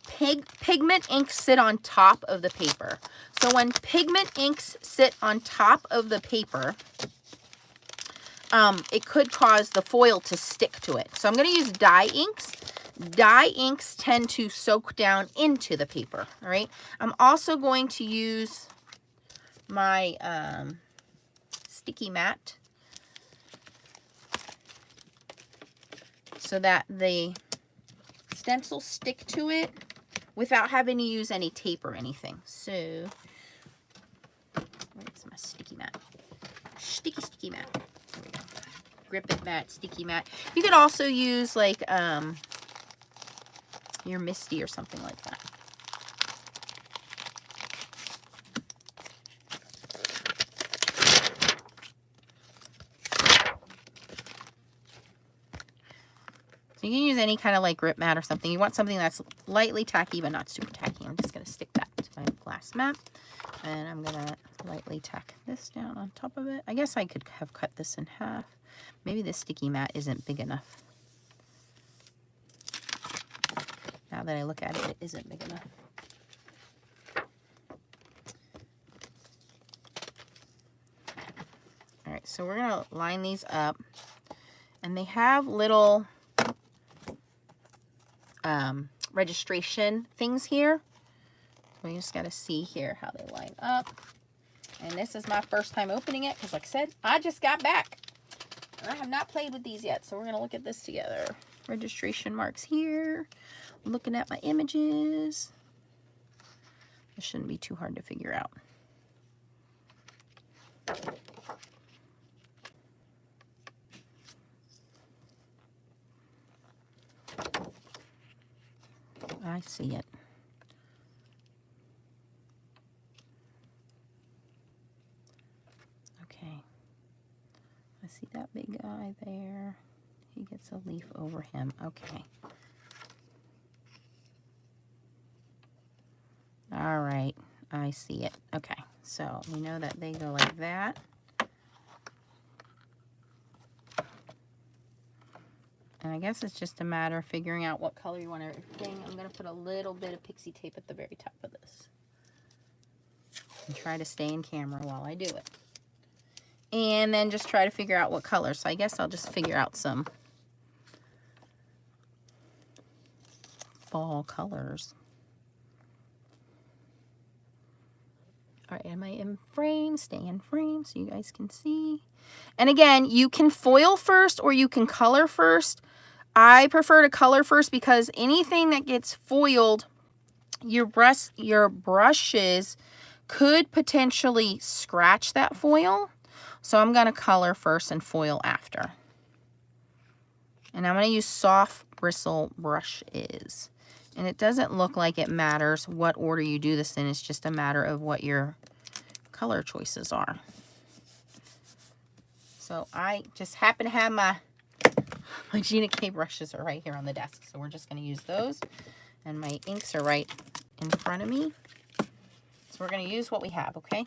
Pigment inks sit on top of the paper. So when pigment inks sit on top of the paper, it could cause the foil to stick to it. So I'm going to use dye inks. Dye inks tend to soak down into the paper, all right? I'm also going to use my sticky mat so that the stencils stick to it without having to use any tape or anything. So, where's my sticky mat? Sticky mat. There we go. Grip it mat, sticky mat. You could also use like your Misty or something like that. So you can use any kind of like grip mat or something. You want something that's lightly tacky but not super tacky. I'm just going to stick that to my glass mat. And I'm going to lightly tack this down on top of it. I guess I could have cut this in half. Maybe this sticky mat isn't big enough. Now that I look at it, it isn't big enough. All right, so we're going to line these up. And they have little registration things here. So you just got to see here how they line up. And this is my first time opening it because, like I said, I just got back. And I have not played with these yet, so we're going to look at this together. Registration marks here. Looking at my images. This shouldn't be too hard to figure out. I see it. Okay. I see that big guy there. He gets a leaf over him. Okay. All right. I see it. Okay. So we know that they go like that. And I guess it's just a matter of figuring out what color you want everything. I'm going to put a little bit of pixie tape at the very top of this. And try to stay in camera while I do it. And then just try to figure out what color. So I guess I'll just figure out some fall colors. All right, am I in frame? Stay in frame so you guys can see. And again, you can foil first or you can color first. I prefer to color first because anything that gets foiled, your brushes could potentially scratch that foil. So I'm going to color first and foil after. And I'm going to use soft bristle brushes. And it doesn't look like it matters what order you do this in. It's just a matter of what your color choices are. So I just happen to have my Gina K brushes are right here on the desk. So we're just going to use those. And my inks are right in front of me. So we're going to use what we have, okay?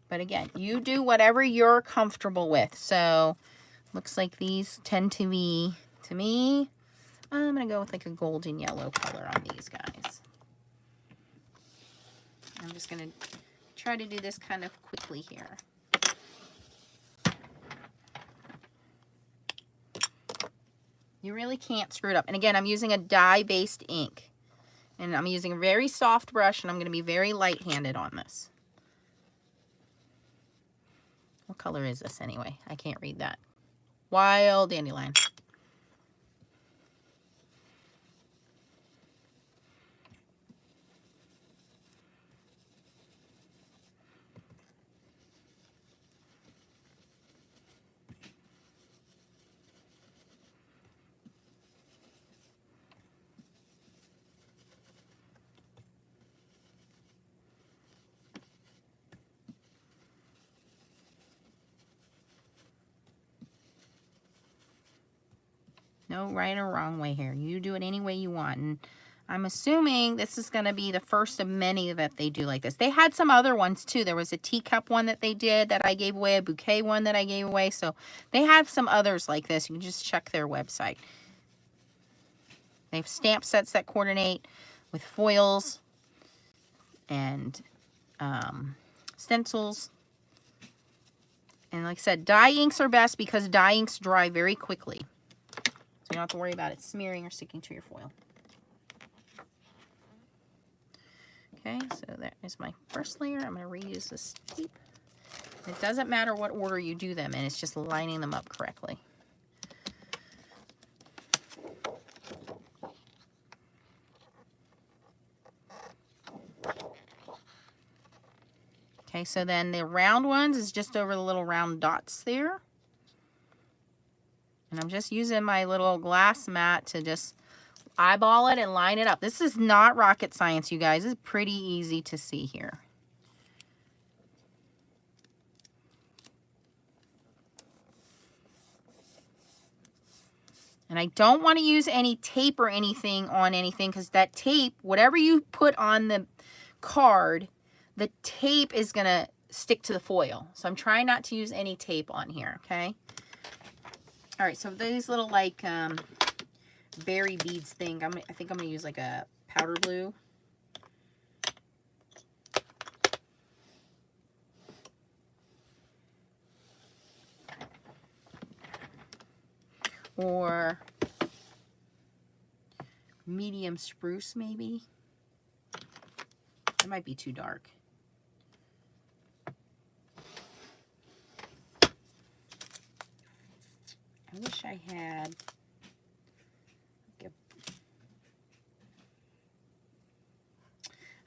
But again, you do whatever you're comfortable with. So looks like these tend to be, to me, I'm going to go with like a golden yellow color on these guys. I'm just going to try to do this kind of quickly here. You really can't screw it up. And again, I'm using a dye-based ink. And I'm using a very soft brush, and I'm going to be very light-handed on this. What color is this anyway? I can't read that. Wild Dandelion. no right or wrong way here. You do it any way you want. And I'm assuming this is going to be the first of many that they do like this. They had some other ones too. There was a teacup one that they did that I gave away, a bouquet one that I gave away. So they have some others like this. You can just check their website. They have stamp sets that coordinate with foils and stencils. And like I said, dye inks are best because dye inks dry very quickly. So you don't have to worry about it smearing or sticking to your foil. Okay, so that is my first layer. I'm going to reuse this tape. It doesn't matter what order you do them in. It's just lining them up correctly. Okay, so then the round ones is just over the little round dots there. And I'm just using my little glass mat to just eyeball it and line it up. This is not rocket science, you guys. It's pretty easy to see here. And I don't want to use any tape or anything on anything because that tape, whatever you put on the card, the tape is going to stick to the foil. So I'm trying not to use any tape on here, okay? All right, so these little like berry beads thing, I think I'm going to use like a powder blue. Or medium spruce maybe. It might be too dark. I wish I had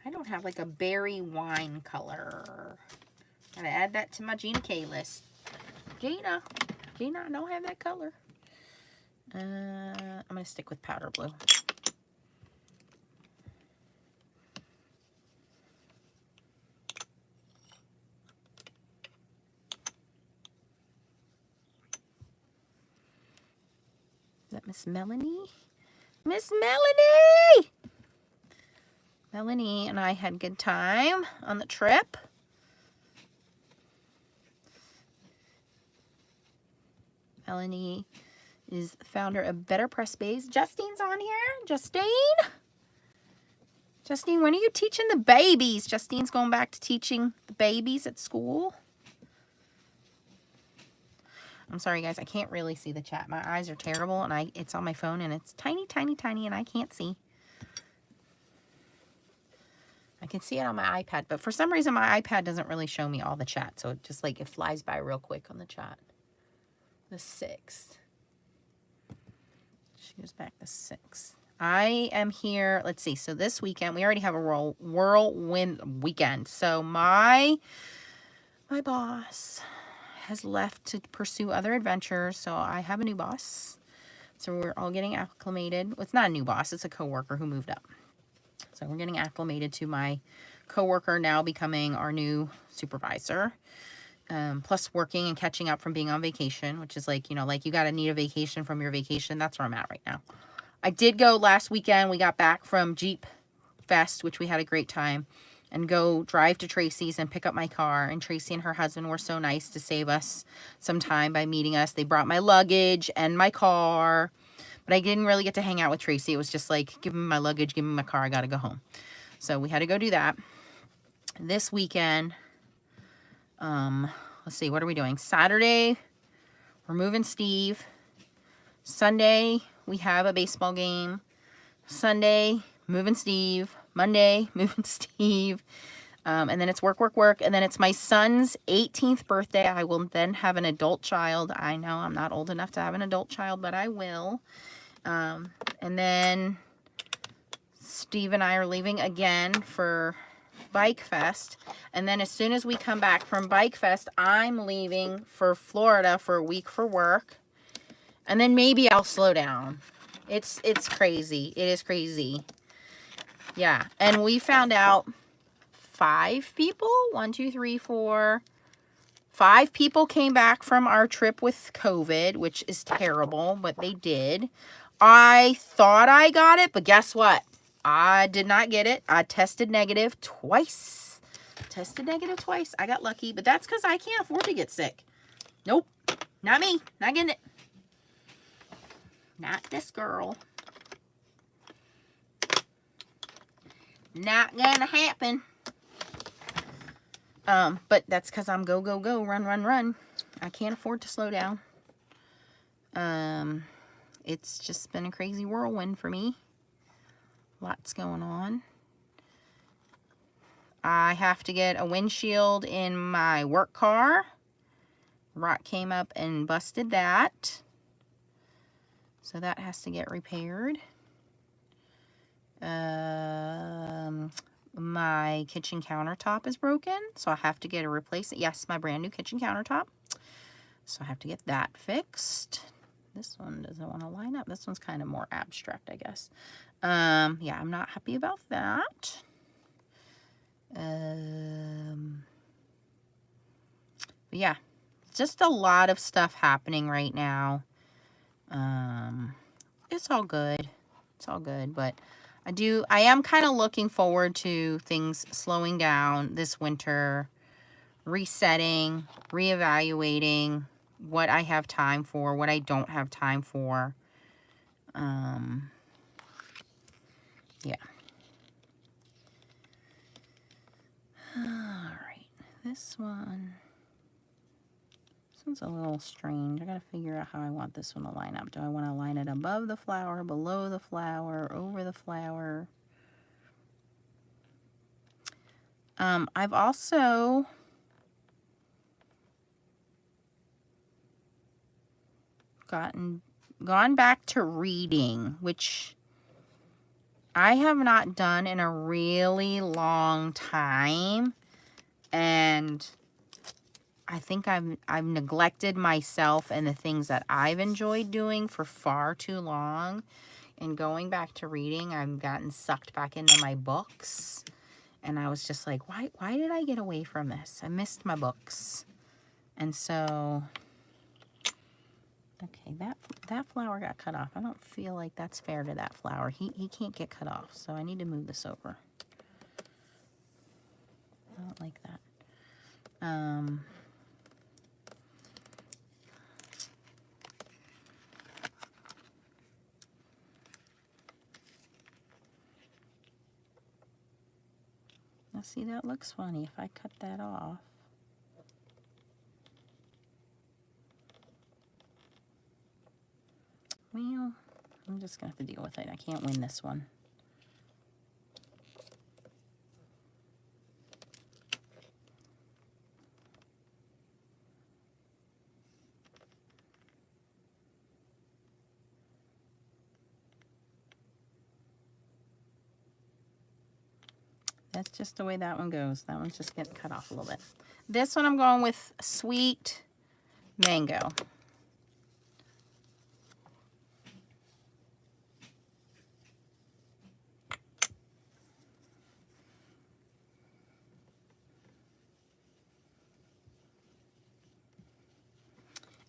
I don't have like a berry wine color. Gotta add that to my Gina K list. Gina, I don't have that color. I'm gonna stick with powder blue. Is that Miss Melanie? Miss Melanie! Melanie and I had a good time on the trip. Melanie is the founder of Better Press Bays. Justine's on here. Justine, when are you teaching the babies? Justine's going back to teaching the babies at school. I'm sorry, guys. I can't really see the chat. My eyes are terrible, and it's on my phone, and it's tiny, tiny, tiny, and I can't see. I can see it on my iPad, but for some reason, my iPad doesn't really show me all the chat, so it just, like, it flies by real quick on the chat. The 6th. She goes back the 6th. I am here. Let's see. So this weekend, we already have a whirlwind weekend. So my boss has left to pursue other adventures, so I have a new boss. So we're all getting acclimated. Well, it's not a new boss, it's a coworker who moved up. So we're getting acclimated to my coworker now becoming our new supervisor. Plus working and catching up from being on vacation, which is like, you know, like you gotta need a vacation from your vacation. That's where I'm at right now. I did go last weekend. We got back from Jeep Fest, which we had a great time. And go drive to Tracy's and pick up my car. And Tracy and her husband were so nice to save us some time by meeting us. They brought my luggage and my car. But I didn't really get to hang out with Tracy. It was just like, give me my luggage, give me my car, I gotta go home. So we had to go do that. This weekend, let's see, what are we doing? Saturday, we're moving Steve. Sunday, we have a baseball game. Sunday, moving Steve. Monday, moving Steve. And then it's work. And then it's my son's 18th birthday. I will then have an adult child. I know I'm not old enough to have an adult child, but I will. And then Steve and I are leaving again for Bike Fest. And then as soon as we come back from Bike Fest, I'm leaving for Florida for a week for work. And then maybe I'll slow down. It's crazy. It is crazy. Yeah, and we found out 5 people, 1, 2, 3, 4, 5 people came back from our trip with COVID, which is terrible, but they did. I thought I got it, but guess what? I did not get it. I tested negative twice. Tested negative twice. I got lucky, but that's because I can't afford to get sick. Nope. Not me. Not getting it. Not this girl. Not gonna happen. But that's because I'm go, go, go, run, run, run. I can't afford to slow down. It's just been a crazy whirlwind for me. Lots going on. I have to get a windshield in my work car. Rock came up and busted that. So that has to get repaired. My kitchen countertop is broken, so I have to get a replacement. Yes, my brand new kitchen countertop. So I have to get that fixed. This one doesn't want to line up. This one's kind of more abstract, I guess. Yeah, I'm not happy about that. But yeah, just a lot of stuff happening right now. It's all good. It's all good, but I am kind of looking forward to things slowing down this winter, resetting, reevaluating what I have time for, what I don't have time for. Yeah. All right, this one's a little strange. I gotta figure out how I want this one to line up. Do I want to line it above the flower, below the flower, over the flower? I've also gone back to reading, which I have not done in a really long time, and I think I've neglected myself and the things that I've enjoyed doing for far too long. And going back to reading, I've gotten sucked back into my books, and I was just like, why did I get away from this? I missed my books. And so, okay, that flower got cut off. I don't feel like that's fair to that flower. He can't get cut off, so I need to move this over. I don't like that. Now see, that looks funny if I cut that off. Well, I'm just gonna have to deal with it. I can't win this one. That's just the way that one goes. That one's just getting cut off a little bit. This one I'm going with sweet mango.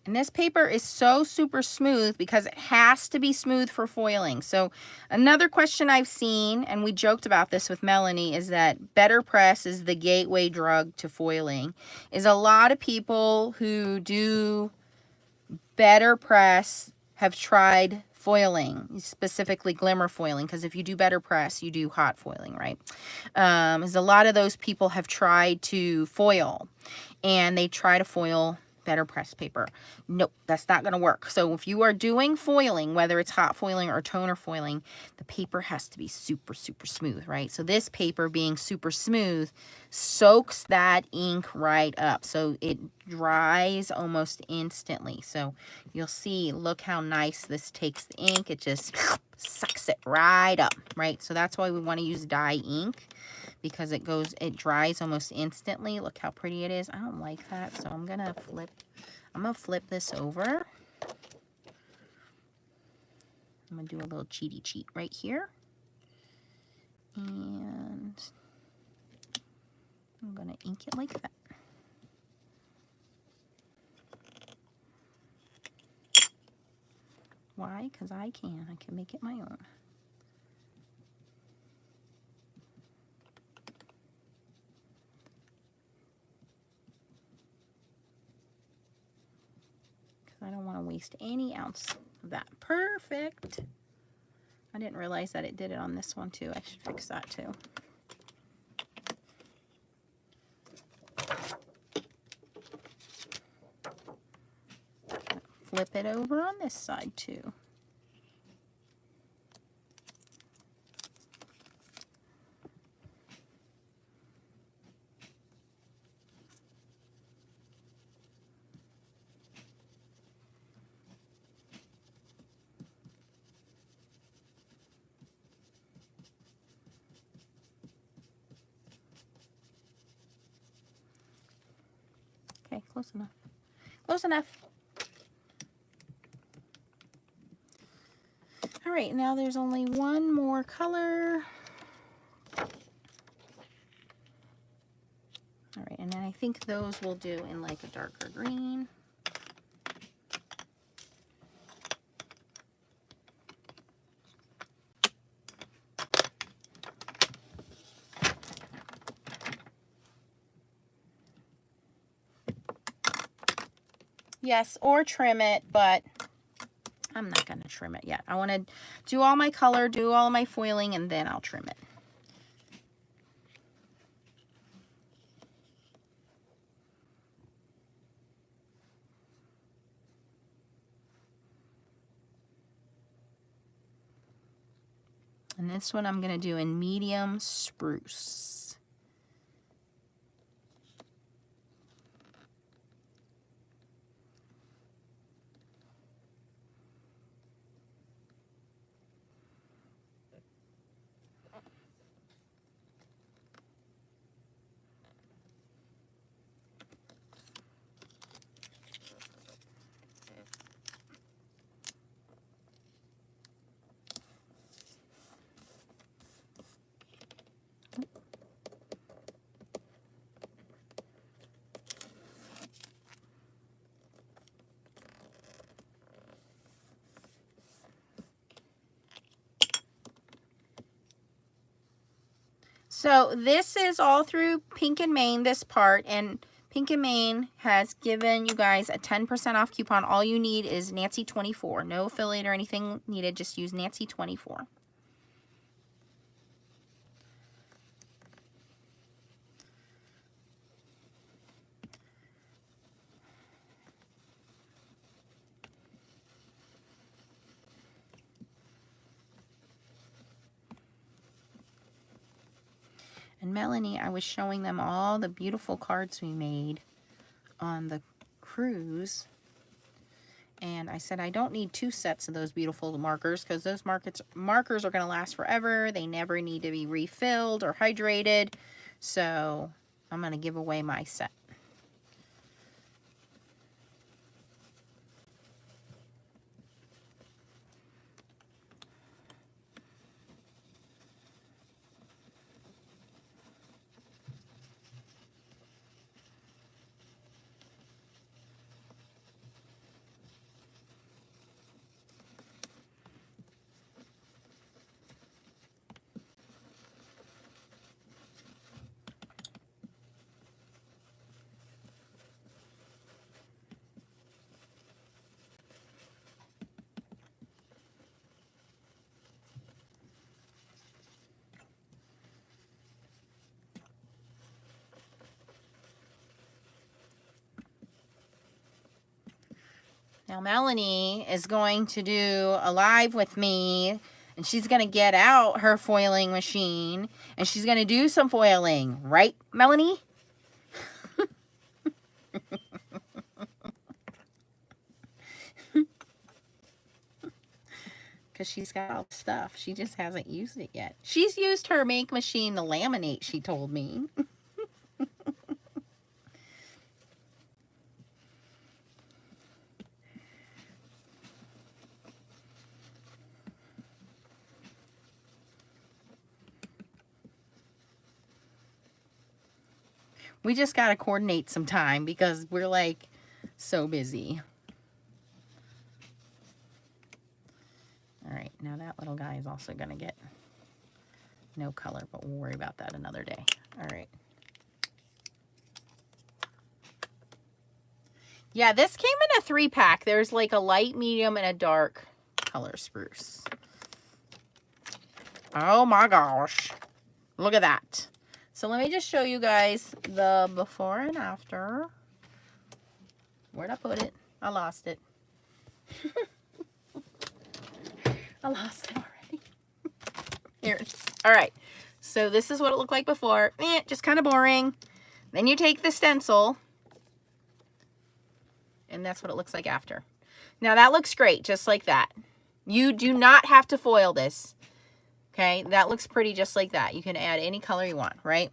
And this paper is so super smooth because it has to be smooth for foiling. So another question I've seen, and we joked about this with Melanie, is that Better Press is the gateway drug to foiling. Is a lot of people who do Better Press have tried foiling, specifically glimmer foiling, because if you do Better Press, you do hot foiling, right? Is a lot of those people have tried to foil, and they try to foil Better Press paper. Nope, that's not going to work. So if you are doing foiling, whether it's hot foiling or toner foiling, the paper has to be super, super smooth, right? So this paper being super smooth soaks that ink right up. So it dries almost instantly. So you'll see, look how nice this takes the ink. It just sucks it right up, right? So that's why we want to use dye ink, because it dries almost instantly. Look how pretty it is. I don't like that, so I'm gonna flip this over. I'm gonna do a little cheaty cheat right here. And I'm gonna ink it like that. Why? Because I can make it my own. Because I don't want to waste any ounce of that. Perfect. I didn't realize that it did it on this one too. I should fix that too. Flip it over on this side too. Okay, close enough. Close enough. All right, now there's only one more color. All right, and then I think those will do in like a darker green. Yes, or trim it, but I'm not going to trim it yet. I want to do all my color, do all my foiling, and then I'll trim it. And this one I'm going to do in medium spruce. So this is all through Pink and Main, this part, and Pink and Main has given you guys a 10% off coupon. All you need is Nancy24. No affiliate or anything needed, just use Nancy24. And Melanie, I was showing them all the beautiful cards we made on the cruise. And I said I don't need 2 sets of those beautiful markers because those markers are going to last forever. They never need to be refilled or hydrated. So I'm going to give away my set. Now Melanie is going to do a live with me, and she's going to get out her foiling machine, and she's going to do some foiling. Right, Melanie? Because she's got all the stuff. She just hasn't used it yet. She's used her make machine to laminate, she told me. We just got to coordinate some time because we're like so busy. Now that little guy is also going to get no color, but we'll worry about that another day. All right. Yeah, this came in a 3-pack. There's like a light, medium, and a dark color spruce. Oh my gosh. Look at that. So let me just show you guys the before and after. Where'd I put it? I lost it. I lost it already. Here it is. All right. So this is what it looked like before. Just kind of boring. Then you take the stencil. And that's what it looks like after. Now that looks great, just like that. You do not have to foil this. Okay, that looks pretty just like that. You can add any color you want, right?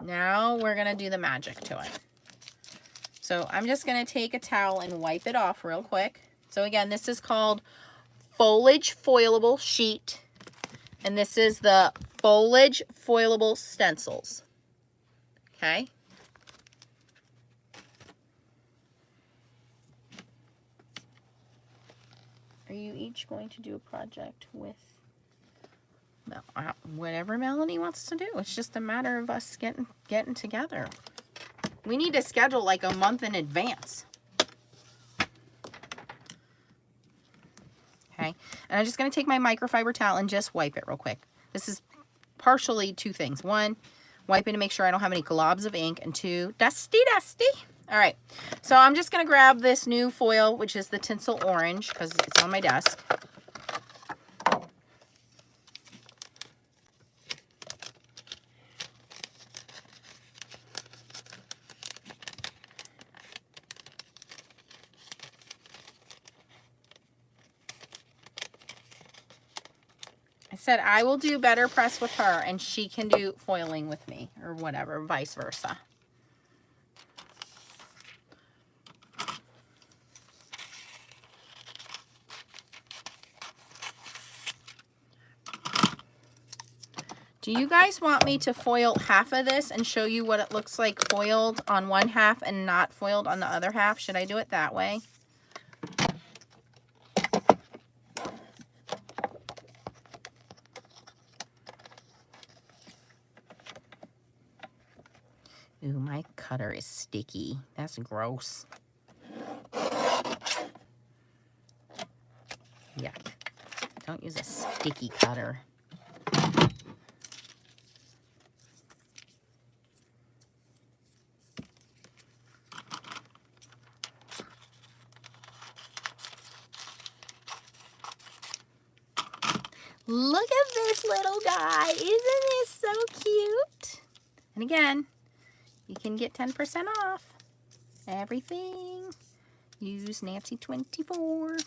Now we're gonna do the magic to it. So I'm just gonna take a towel and wipe it off real quick. So again, this is called Foliage Foilable Sheet. And this is the Foliage Foilable Stencils. Okay. Are you each going to do a project with whatever Melanie wants to do? It's just a matter of us getting together. We need to schedule like a month in advance. Okay, and I'm just going to take my microfiber towel and just wipe it real quick. This is partially two things. One, wiping to make sure I don't have any globs of ink, and two, dusty. All right, so I'm just going to grab this new foil, which is the tinsel orange, because it's on my desk. I said I will do better press with her, and she can do foiling with me, or whatever, vice versa. Do you guys want me to foil half of this and show you what it looks like foiled on one half and not foiled on the other half? Should I do it that way? Ooh, my cutter is sticky. That's gross. Yuck. Don't use a sticky cutter. Look at this little guy. Isn't this so cute? And again, you can get 10% off everything. Use Nancy24.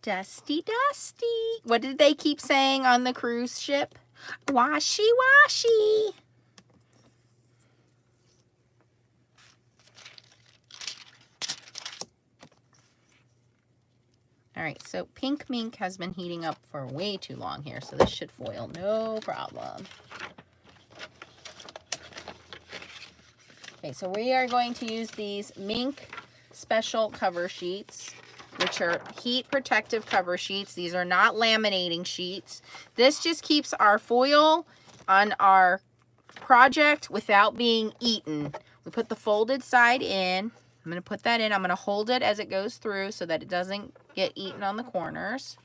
Dusty. What did they keep saying on the cruise ship? Washy. All right, so pink mink has been heating up for way too long here, so this should foil no problem. Okay, so we are going to use these mink special cover sheets, which are heat protective cover sheets. These are not laminating sheets. This just keeps our foil on our project without being eaten. We put the folded side in. I'm going to put that in. I'm going to hold it as it goes through so that it doesn't get eaten on the corners.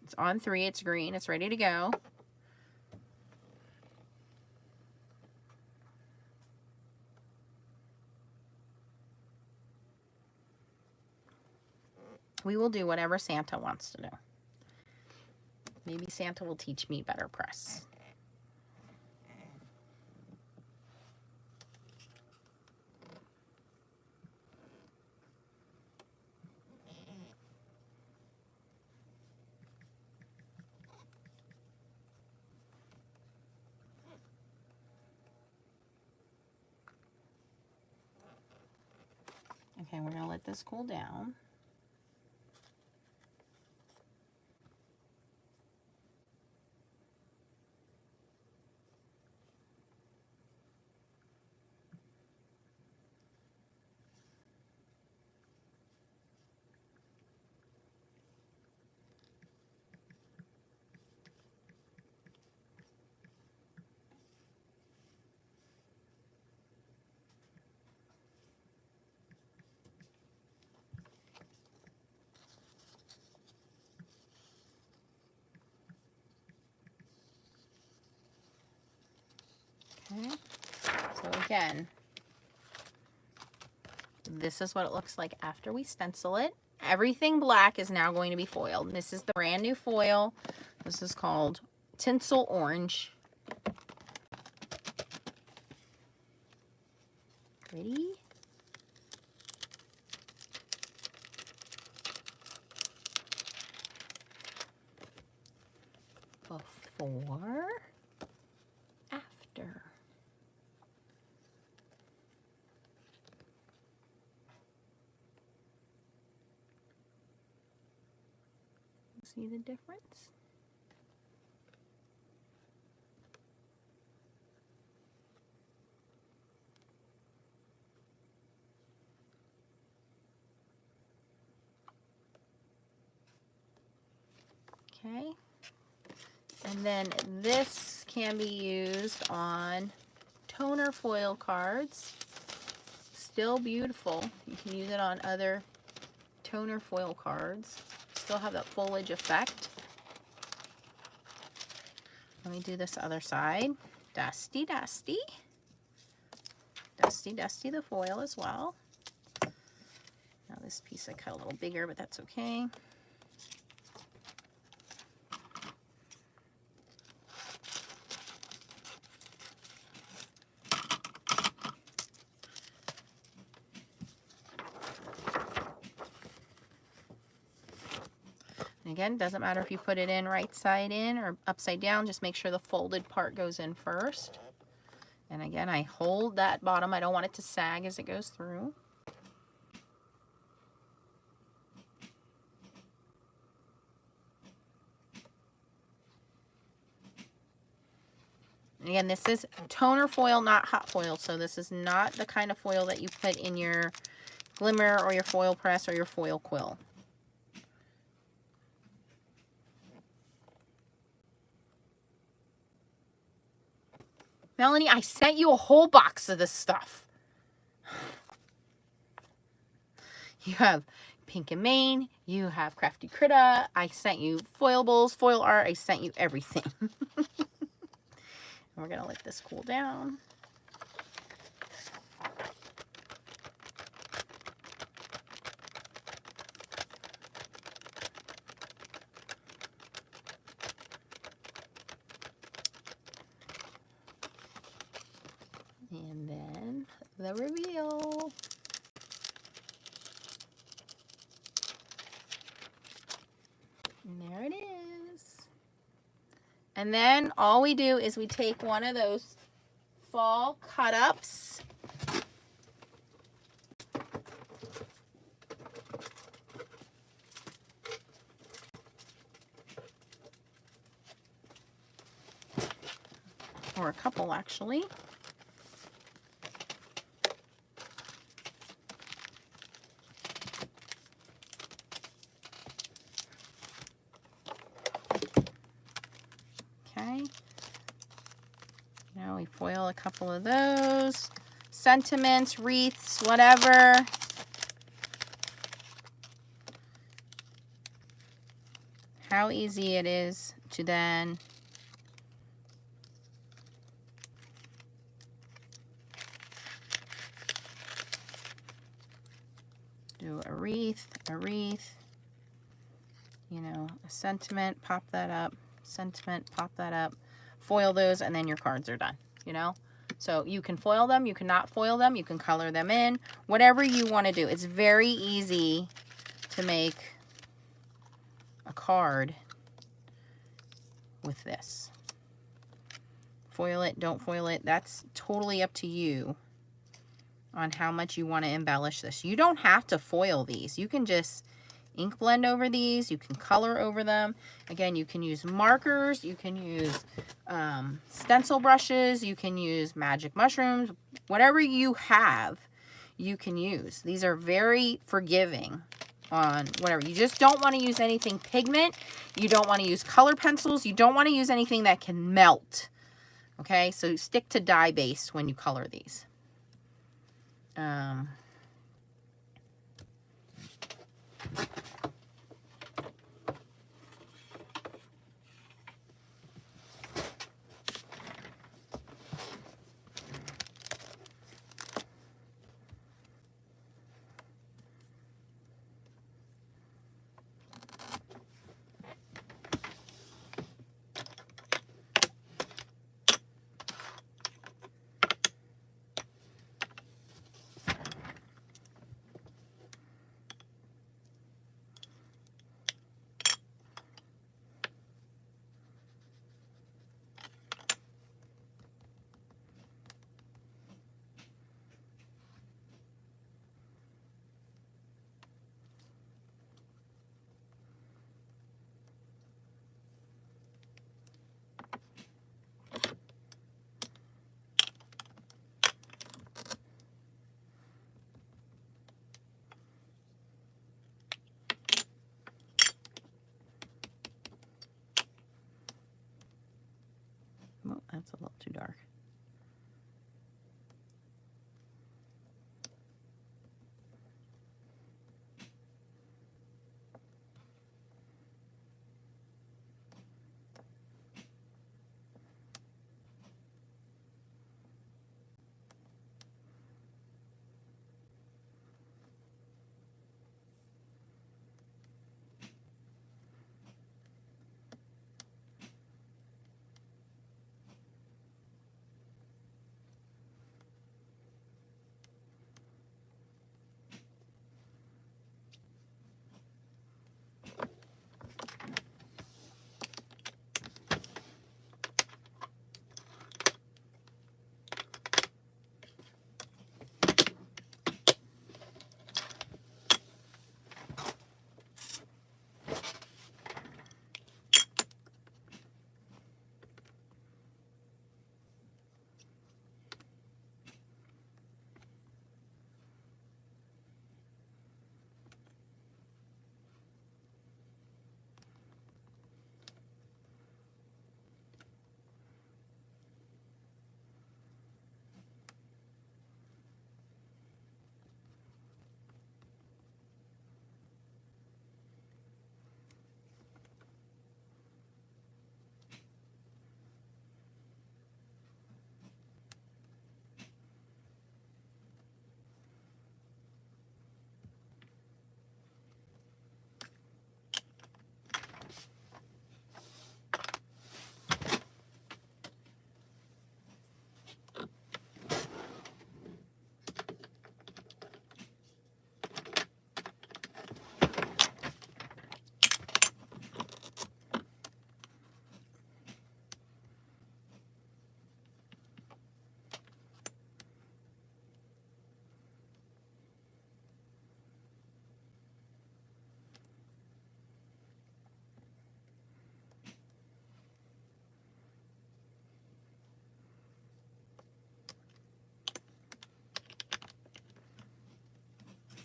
It's on 3. It's green. It's ready to go. We will do whatever Santa wants to do. Maybe Santa will teach me better press. Okay, we're going to let this cool down. again, this is what it looks like after we stencil it. Everything black is now going to be foiled. And this is the brand new foil. This is called Tinsel Orange. Pretty. Before, after. See the difference? Okay. And then this can be used on toner foil cards. Still beautiful. You can use it on other toner foil cards. Still have that foliage effect. Let me do this other side. Dusty, dusty. Dusty, dusty the foil as well. Now this piece I cut a little bigger, but that's okay. Again, doesn't matter if you put it in right side in or upside down, just make sure the folded part goes in first. And again, I hold that bottom. I don't want it to sag as it goes through. And again, this is toner foil, not hot foil. So this is not the kind of foil that you put in your glimmer or your foil press or your foil quill. Melanie, I sent you a whole box of this stuff. You have Pink and Maine. You have Crafty Critta. I sent you Foilables, foil art. I sent you everything. We're going to let this cool down. And then the reveal. And there it is. And then all we do is we take one of those fall cut-ups. Or a couple, actually. Okay. Now we foil a couple of those. Sentiments, wreaths, whatever. How easy it is to then do a wreath, you know, a sentiment, pop that up, sentiment, pop that up, foil those, and then your cards are done, you know? So you can foil them, you cannot foil them, you can color them in, whatever you want to do. It's very easy to make a card with this. Foil it, don't foil it, that's totally up to you on how much you want to embellish this. You don't have to foil these. You can just ink blend over these. You can color over them. Again, you can use markers. You can use stencil brushes. You can use magic mushrooms. Whatever you have, you can use. These are very forgiving on whatever. You just don't want to use anything pigment. You don't want to use color pencils. You don't want to use anything that can melt. Okay, so stick to dye-based when you color these. that's a little too dark.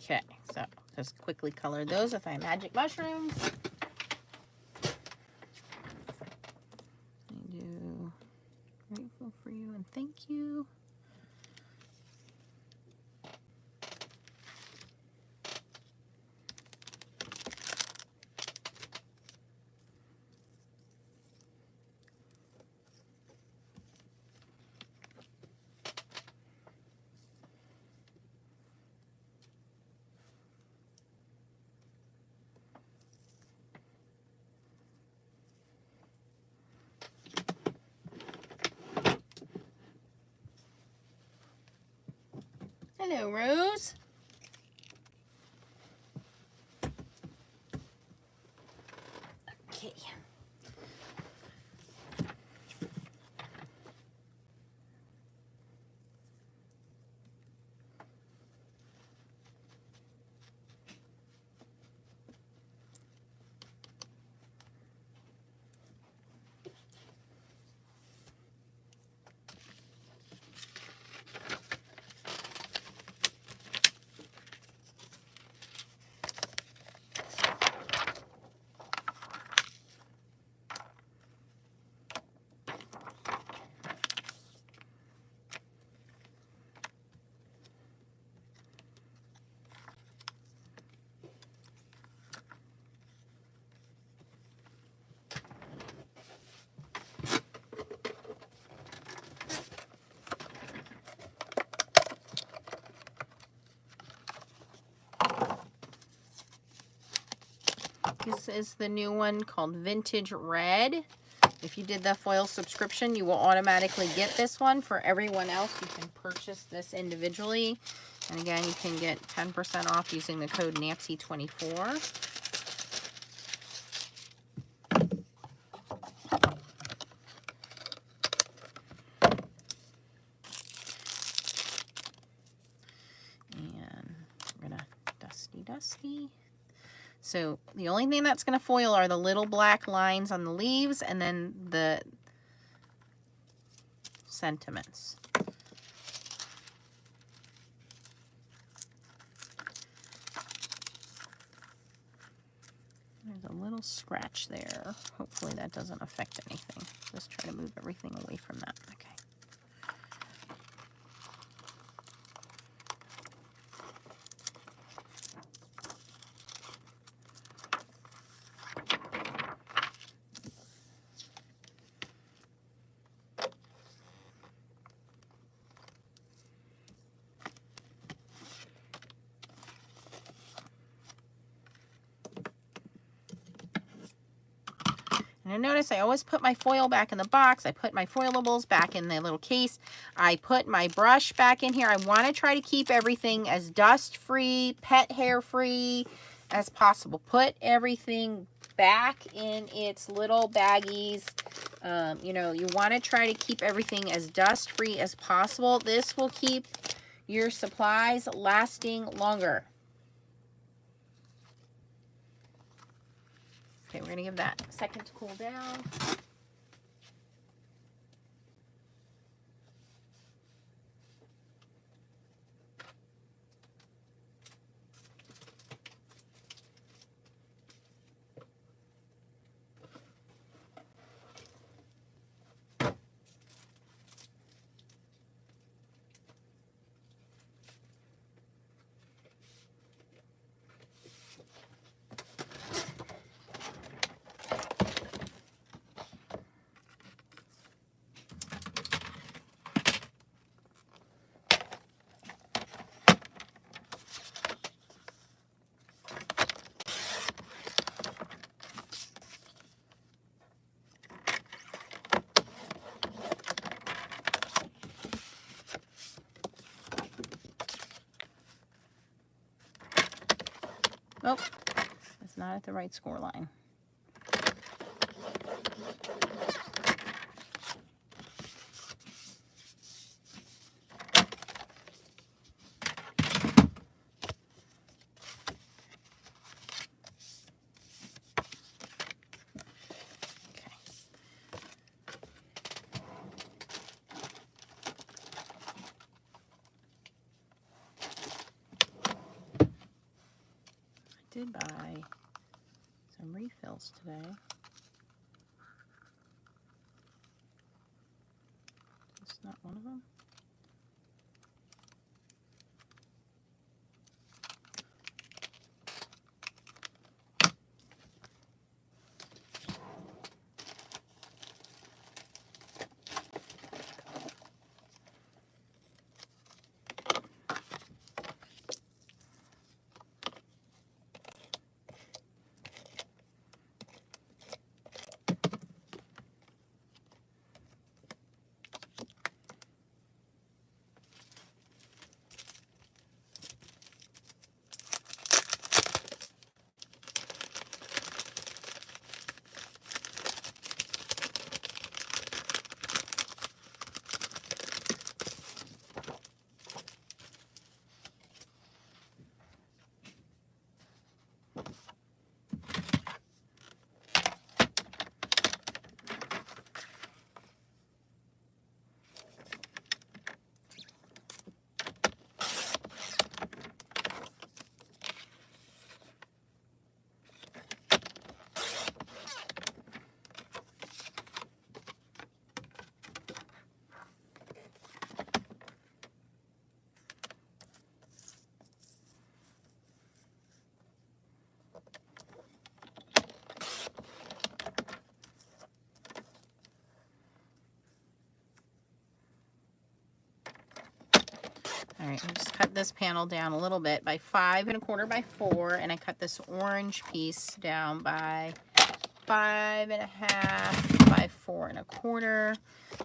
Okay, so just quickly color those with my magic mushrooms. I do grateful for you and thank you. Hello, Rose. Okay. This is the new one called Vintage Red. If you did the foil subscription, you will automatically get this one. For everyone else, you can purchase this individually. And again, you can get 10% off using the code Nancy24. And we're gonna dusty. So the only thing that's going to foil are the little black lines on the leaves and then the sentiments. There's a little scratch there. Hopefully that doesn't affect anything. Just try to move everything away from that. Okay. And notice I always put my foil back in the box. I put my foilables back in the little case. I put my brush back in here. I want to try to keep everything as dust-free, pet hair-free as possible. Put everything back in its little baggies. You know, you want to try to keep everything as dust-free as possible. This will keep your supplies lasting longer. Okay, we're going to give that a second to cool down. Oh, it's not at the right score line. I did buy some refills today. It's not one of them. All right, I just cut this panel down a little bit by 5 1/4 by 4, and I cut this orange piece down by 5 1/2 by 4 1/4,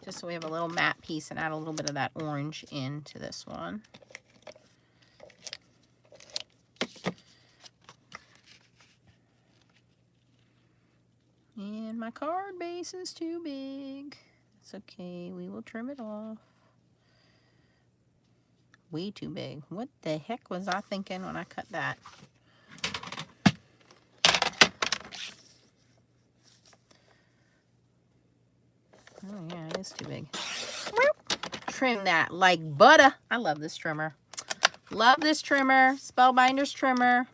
just so we have a little matte piece, and add a little bit of that orange into this one. And my card base is too big. It's okay, we will trim it off. Way too big. What the heck was I thinking when I cut that? Oh yeah, it is too big. Trim that like butter. I love this trimmer. Love this trimmer. Spellbinder's trimmer.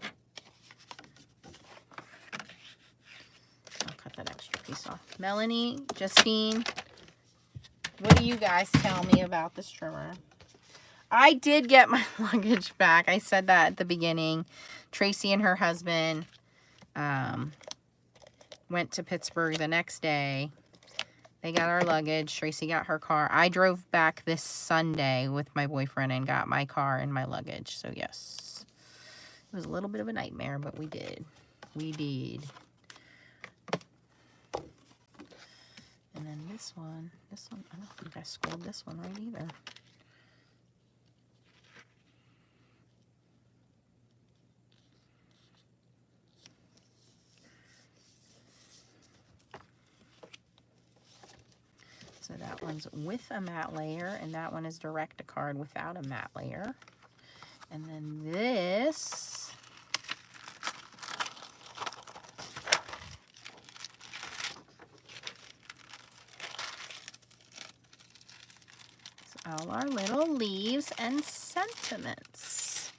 Melanie, Justine, what do you guys tell me about this trimmer? I did get my luggage back. I said that at the beginning. Tracy and her husband went to Pittsburgh the next day. They got our luggage. Tracy got her car. I drove back this Sunday with my boyfriend and got my car and my luggage. So yes, it was a little bit of a nightmare, but we did. We did. And then this one, I don't think I scored this one right either. So that one's with a matte layer, and that one is direct to card without a matte layer. And then this is all our little leaves and sentiments.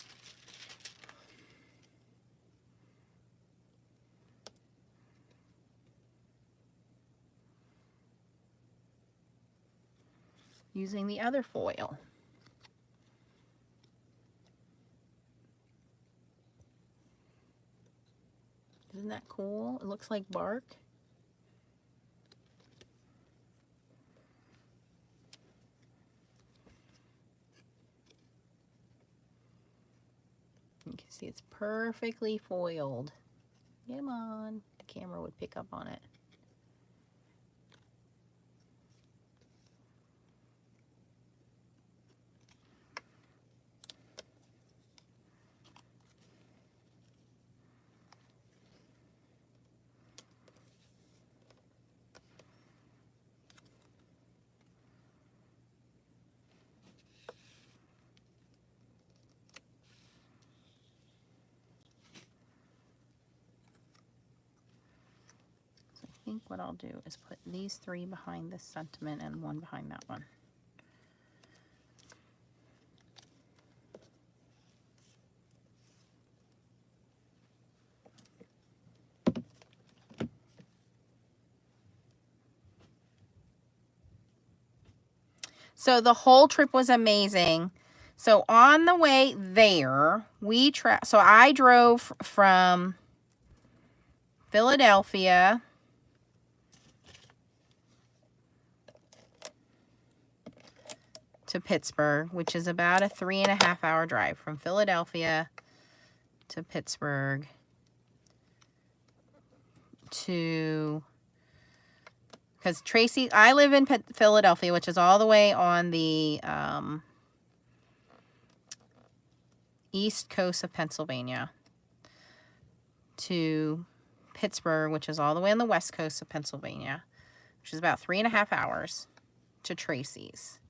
Using the other foil. Isn't that cool? It looks like bark. You can see it's perfectly foiled. Come on. The camera would pick up on it. I think what I'll do is put these three behind this sentiment and one behind that one. So the whole trip was amazing. So on the way there, so I drove from Philadelphia to Pittsburgh, which is about a 3.5-hour drive from Philadelphia to Pittsburgh because Tracy, I live in Philadelphia, which is all the way on the east coast of Pennsylvania, to Pittsburgh, which is all the way on the west coast of Pennsylvania, which is about 3.5 hours to Tracy's,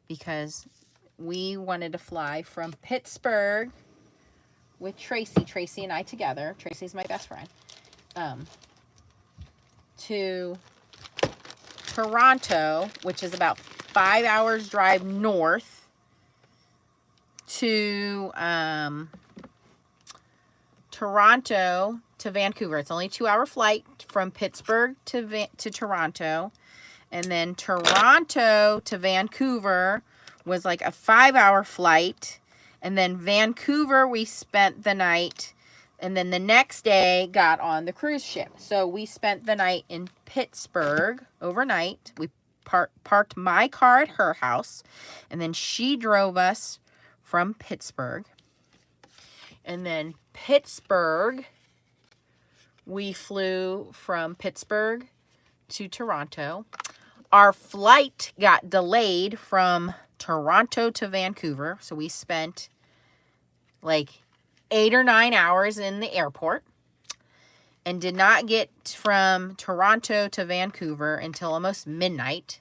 because we wanted to fly from Pittsburgh with Tracy and I together. Tracy's my best friend. To Toronto, which is about 5 hours drive north, to Toronto to Vancouver. It's only a 2-hour flight from Pittsburgh to Toronto. And then Toronto to Vancouver was like a 5-hour flight. And then Vancouver, we spent the night. And then the next day got on the cruise ship. So we spent the night in Pittsburgh overnight. We parked my car at her house. And then she drove us from Pittsburgh. And then Pittsburgh, we flew from Pittsburgh to Toronto. Our flight got delayed from Toronto to Vancouver. So we spent like 8 or 9 hours in the airport and did not get from Toronto to Vancouver until almost midnight,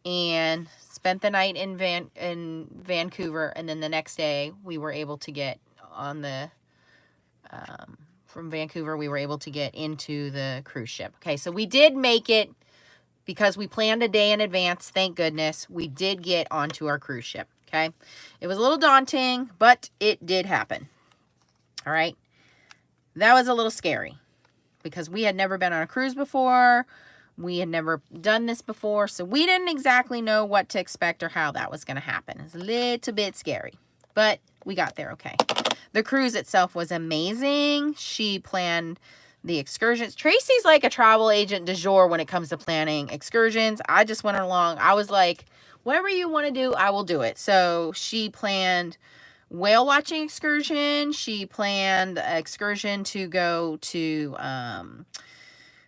and spent the night in Vancouver. And then the next day we were able to get on the from Vancouver, we were able to get into the cruise ship. Okay, so we did make it because we planned a day in advance. Thank goodness we did get onto our cruise ship. Okay, it was a little daunting, but it did happen. All right, that was a little scary because we had never been on a cruise before. We had never done this before, so we didn't exactly know what to expect or how that was going to happen. It's a little bit scary, but we got there okay. The cruise itself was amazing. She planned the excursions. Tracy's like a travel agent du jour when it comes to planning excursions. I just went along. I was like, whatever you want to do, I will do it. So she planned whale watching excursion. She planned an excursion to go to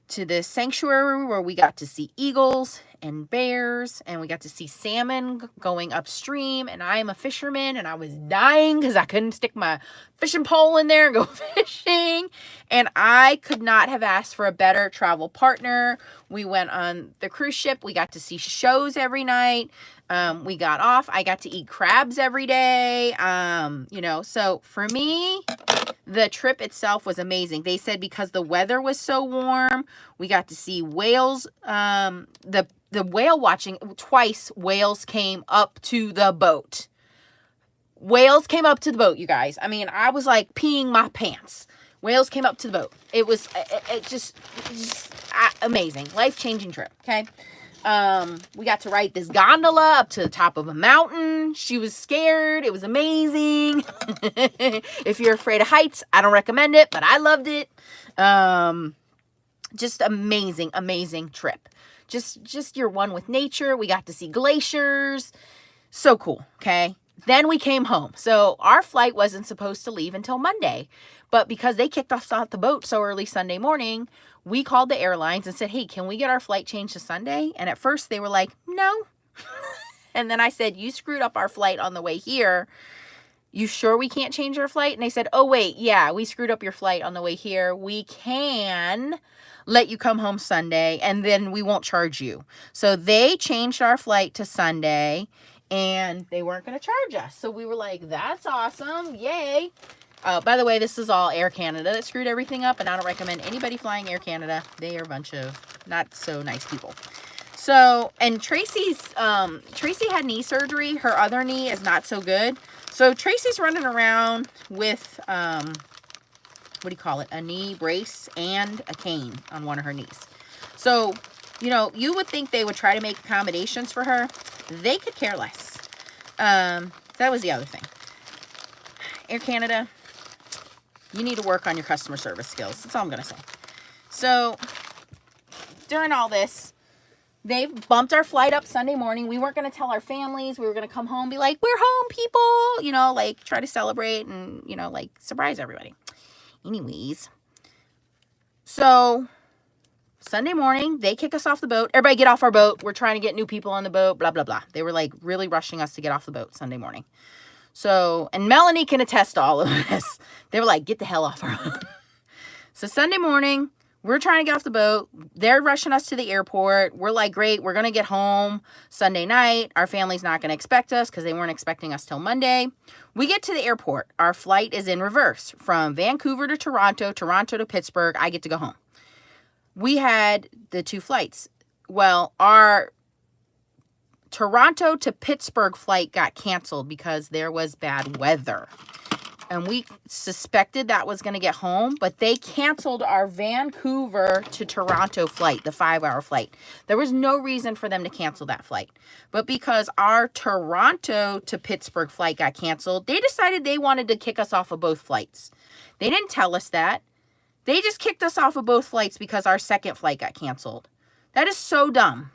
this sanctuary where we got to see eagles and bears, and we got to see salmon going upstream. And I am a fisherman, and I was dying because I couldn't stick my fishing pole in there and go fishing. And I could not have asked for a better travel partner. We went on the cruise ship. We got to see shows every night. We got off. I got to eat crabs every day. You know, so for me, the trip itself was amazing. They said because the weather was so warm, we got to see whales. The whale watching, twice whales came up to the boat. Whales came up to the boat, you guys. I mean, I was like peeing my pants. Whales came up to the boat. It was just amazing. Life-changing trip, okay? We got to ride this gondola up to the top of a mountain. She was scared. It was amazing. If you're afraid of heights, I don't recommend it, but I loved it. Just amazing, amazing trip. Just you're one with nature. We got to see glaciers. So cool, okay? Then we came home. So our flight wasn't supposed to leave until Monday. But because they kicked us off the boat so early Sunday morning, we called the airlines and said, hey, can we get our flight changed to Sunday? And at first they were like, no. And then I said, you screwed up our flight on the way here. You sure we can't change our flight? And they said, oh, wait, yeah, we screwed up your flight on the way here. We can let you come home Sunday, and then we won't charge you. So they changed our flight to Sunday, and they weren't going to charge us. So we were like, that's awesome. Yay. By the way, this is all Air Canada that screwed everything up, and I don't recommend anybody flying Air Canada. They are a bunch of not so nice people. So, and Tracy had knee surgery. Her other knee is not so good. So Tracy's running around with, what do you call it? A knee brace and a cane on one of her knees. So, you know, you would think they would try to make accommodations for her. They could care less. That was the other thing. Air Canada, you need to work on your customer service skills. That's all I'm going to say. So, during all this, they bumped our flight up Sunday morning. We weren't going to tell our families. We were going to come home and be like, we're home, people. You know, like, try to celebrate and, you know, like, surprise everybody. Anyways. So, Sunday morning, they kick us off the boat. Everybody get off our boat. We're trying to get new people on the boat, blah, blah, blah. They were, like, really rushing us to get off the boat Sunday morning. So, and Melanie can attest to all of this. They were like, get the hell off our boat. So, Sunday morning, we're trying to get off the boat. They're rushing us to the airport. We're like, great, we're going to get home Sunday night. Our family's not going to expect us because they weren't expecting us till Monday. We get to the airport. Our flight is in reverse from Vancouver to Toronto, Toronto to Pittsburgh. I get to go home. We had the two flights. Well, our Toronto to Pittsburgh flight got canceled because there was bad weather. And we suspected that was going to get home, but they canceled our Vancouver to Toronto flight, the 5-hour flight. There was no reason for them to cancel that flight. But because our Toronto to Pittsburgh flight got canceled, they decided they wanted to kick us off of both flights. They didn't tell us that. They just kicked us off of both flights because our second flight got canceled. That is so dumb.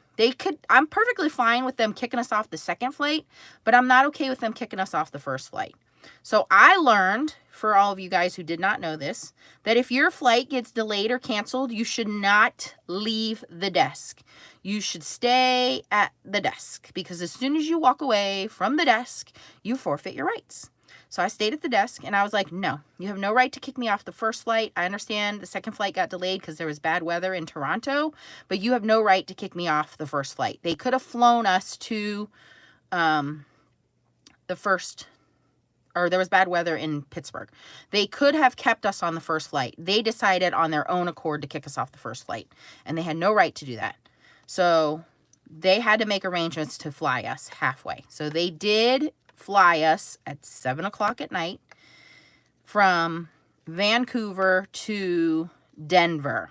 I'm perfectly fine with them kicking us off the second flight, but I'm not okay with them kicking us off the first flight. So I learned, for all of you guys who did not know this, that if your flight gets delayed or canceled, you should not leave the desk. You should stay at the desk because as soon as you walk away from the desk, you forfeit your rights. So I stayed at the desk and I was like, no, you have no right to kick me off the first flight. I understand the second flight got delayed because there was bad weather in Toronto, but you have no right to kick me off the first flight. They could have flown us to the first, or there was bad weather in Pittsburgh. They could have kept us on the first flight. They decided on their own accord to kick us off the first flight, and they had no right to do that. So they had to make arrangements to fly us halfway. So they did fly us at 7 o'clock at night from Vancouver to Denver.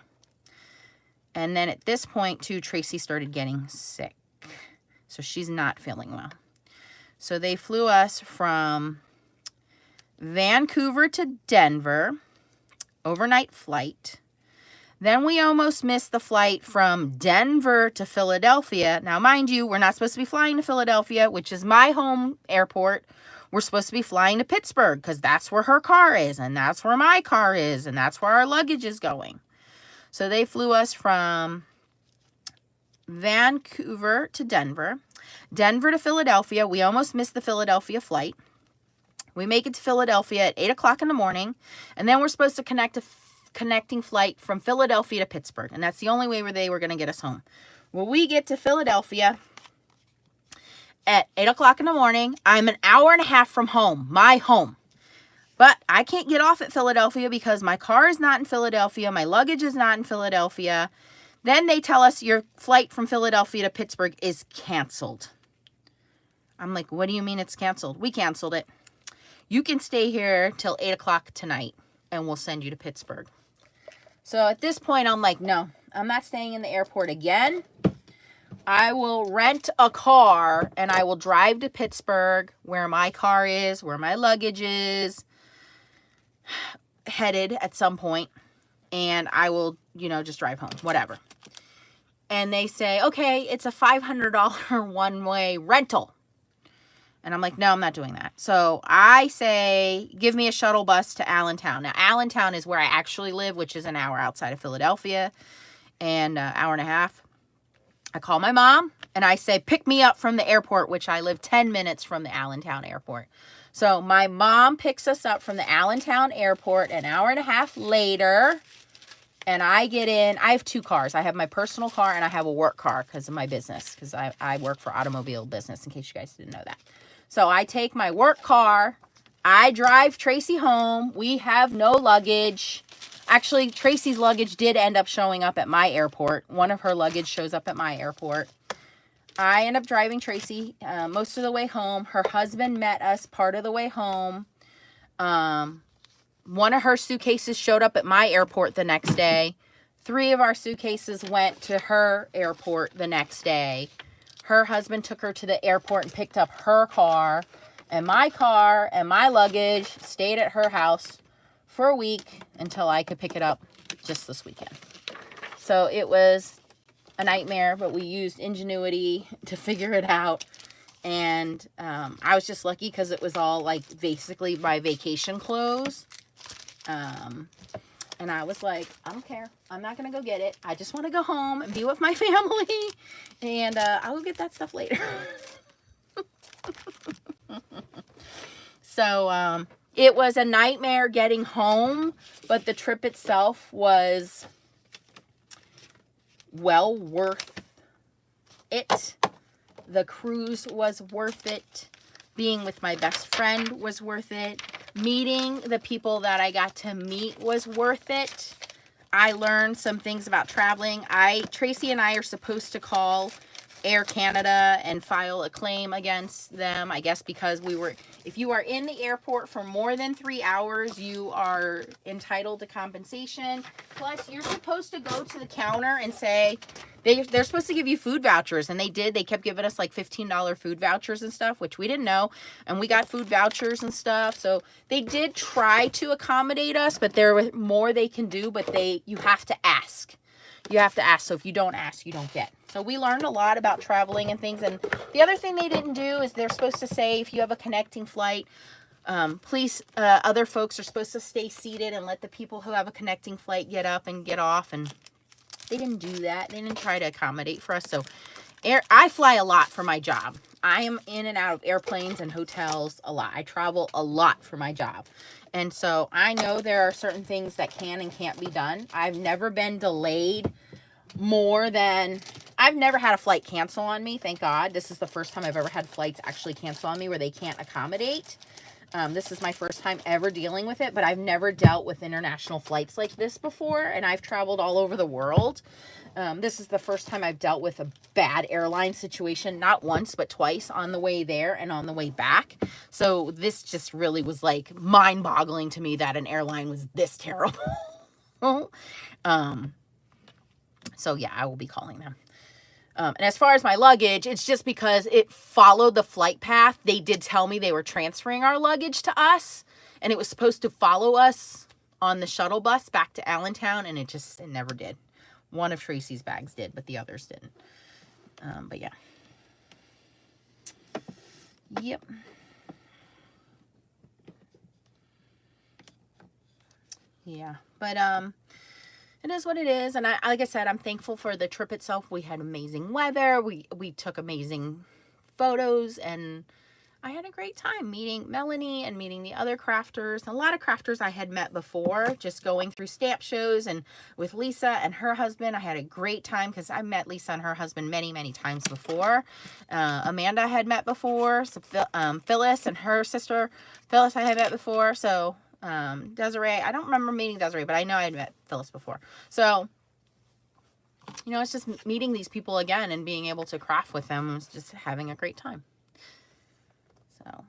And then at this point, too, Tracy started getting sick. So she's not feeling well. So they flew us from Vancouver to Denver, overnight flight. Then we almost missed the flight from Denver to Philadelphia. Now, mind you, we're not supposed to be flying to Philadelphia, which is my home airport. We're supposed to be flying to Pittsburgh because that's where her car is, and that's where my car is, and that's where our luggage is going. So they flew us from Vancouver to Denver, Denver to Philadelphia. We almost missed the Philadelphia flight. We make it to Philadelphia at 8 o'clock in the morning, and then we're supposed to connect a connecting flight from Philadelphia to Pittsburgh, and that's the only way where they were going to get us home. Well, we get to Philadelphia at 8 o'clock in the morning. I'm an hour and a half from home, my home. But I can't get off at Philadelphia because my car is not in Philadelphia. My luggage is not in Philadelphia. Then they tell us your flight from Philadelphia to Pittsburgh is canceled. I'm like, what do you mean it's canceled? We canceled it. You can stay here till 8 o'clock tonight and we'll send you to Pittsburgh. So at this point, I'm like, no, I'm not staying in the airport again. I will rent a car and I will drive to Pittsburgh where my car is, where my luggage is headed at some point. And I will, just drive home, whatever. And they say, okay, it's a $500 one-way rental. And I'm like, no, I'm not doing that. So I say, give me a shuttle bus to Allentown. Now, Allentown is where I actually live, which is an hour outside of Philadelphia and an hour and a half. I call my mom and I say, pick me up from the airport, which I live 10 minutes from the Allentown airport. So my mom picks us up from the Allentown airport an hour and a half later. And I get in. I have two cars. I have my personal car and I have a work car because of my business, because I work for automobile business, in case you guys didn't know that. So I take my work car. I drive Tracy home. We have no luggage. Actually, Tracy's luggage did end up showing up at my airport. One of her luggage shows up at my airport. I end up driving Tracy most of the way home. Her husband met us part of the way home. One of her suitcases showed up at my airport the next day. 3 of our suitcases went to her airport the next day. Her husband took her to the airport and picked up her car. And my luggage stayed at her house for a week until I could pick it up just this weekend. So it was a nightmare, but we used ingenuity to figure it out. And I was just lucky because it was all like basically my vacation clothes. And I was like, I don't care. I'm not going to go get it. I just want to go home and be with my family. And I will get that stuff later. So it was a nightmare getting home, but the trip itself was well worth it. The cruise was worth it. Being with my best friend was worth it. Meeting the people that I got to meet was worth it. I learned some things about traveling. Tracy and I are supposed to call Air Canada and file a claim against them, I guess, because if you are in the airport for more than 3 hours, you are entitled to compensation. Plus, you're supposed to go to the counter and say, they're supposed to give you food vouchers, and they did. They kept giving us like $15 food vouchers and stuff, which we didn't know, and we got food vouchers and stuff. So they did try to accommodate us, but there was more they can do, but you have to ask. You have to ask. So if you don't ask, you don't get. So we learned a lot about traveling and things. And the other thing they didn't do is they're supposed to say, if you have a connecting flight, please, other folks are supposed to stay seated and let the people who have a connecting flight get up and get off. And they didn't do that. They didn't try to accommodate for us. So I fly a lot for my job. I am in and out of airplanes and hotels a lot. I travel a lot for my job. And so I know there are certain things that can and can't be done. I've never been delayed I've never had a flight cancel on me, thank God. This is the first time I've ever had flights actually cancel on me where they can't accommodate. This is my first time ever dealing with it, but I've never dealt with international flights like this before, and I've traveled all over the world. This is the first time I've dealt with a bad airline situation, not once, but twice, on the way there and on the way back. So this just really was like mind-boggling to me that an airline was this terrible. So yeah, I will be calling them. And as far as my luggage, it's just because it followed the flight path. They did tell me they were transferring our luggage to us, and it was supposed to follow us on the shuttle bus back to Allentown, and it never did. One of Tracy's bags did, but the others didn't. But yeah. Yep. Yeah, but it is what it is, and like I said, I'm thankful for the trip itself. We had amazing weather. We took amazing photos, and I had a great time meeting Melanie and meeting the other crafters. A lot of crafters I had met before, just going through stamp shows, and with Lisa and her husband, I had a great time because I met Lisa and her husband many, many times before. Amanda I had met before. So Phyllis and her sister Phyllis I had met before. So Desiree, I don't remember meeting Desiree, but I know I had met Phyllis before. So, you know, it's just meeting these people again and being able to craft with them. Was just having a great time. So,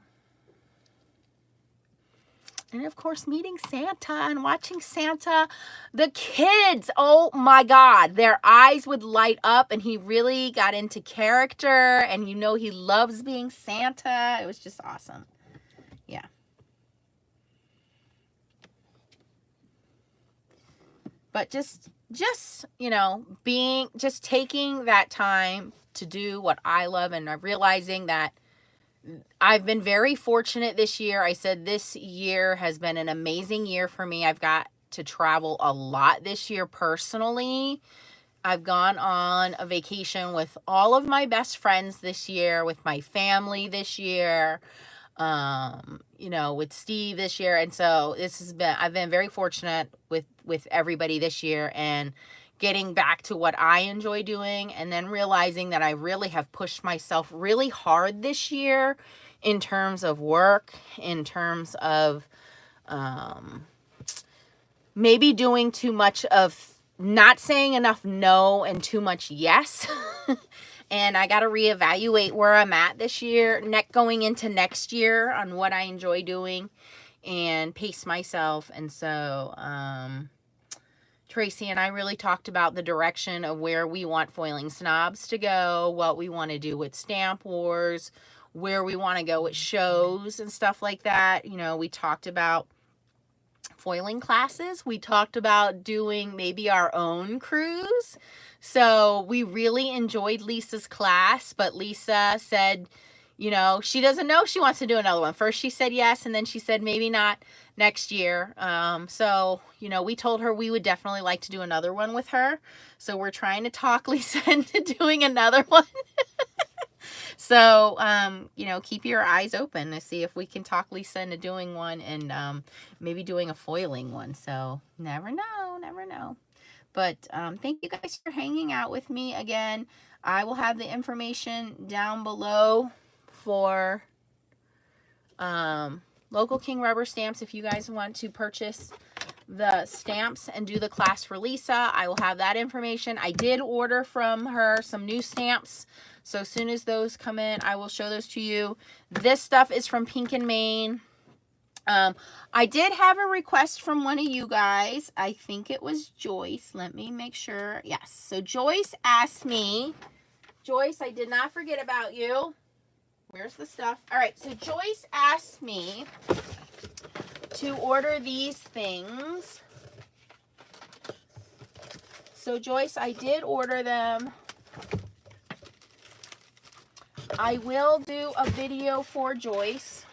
and of course, meeting Santa and watching Santa. The kids, oh my God, their eyes would light up, and he really got into character, and you know he loves being Santa. It was just awesome. Yeah. But just, you know, just taking that time to do what I love, and realizing that I've been very fortunate this year. I said this year has been an amazing year for me. I've got to travel a lot this year personally. I've gone on a vacation with all of my best friends this year, with my family this year, you know, with Steve this year. And so I've been very fortunate with everybody this year, and getting back to what I enjoy doing, and then realizing that I really have pushed myself really hard this year in terms of work, in terms of maybe doing too much of not saying enough no and too much yes. And I got to reevaluate where I'm at this year, going into next year, on what I enjoy doing, and pace myself. And so Tracy and I really talked about the direction of where we want Foiling Snobs to go, what we want to do with Stamp Wars, where we want to go with shows and stuff like that. You know, we talked about foiling classes. We talked about doing maybe our own cruise. So we really enjoyed Lisa's class, but Lisa said, you know, she doesn't know she wants to do another one. First she said yes, and then she said maybe not next year. So, you know, we told her we would definitely like to do another one with her. So we're trying to talk Lisa into doing another one. So, you know, keep your eyes open to see if we can talk Lisa into doing one, and maybe doing a foiling one. So never know, never know. But thank you guys for hanging out with me again. I will have the information down below for Local King rubber stamps. If you guys want to purchase the stamps and do the class for Lisa, I will have that information. I did order from her some new stamps, so as soon as those come in, I will show those to you. This stuff is from Pink and Maine. I did have a request from one of you guys. I think it was Joyce. Let me make sure. Yes. So Joyce asked me, Joyce, I did not forget about you. Where's the stuff? All right. So Joyce asked me to order these things. So Joyce, I did order them. I will do a video for Joyce.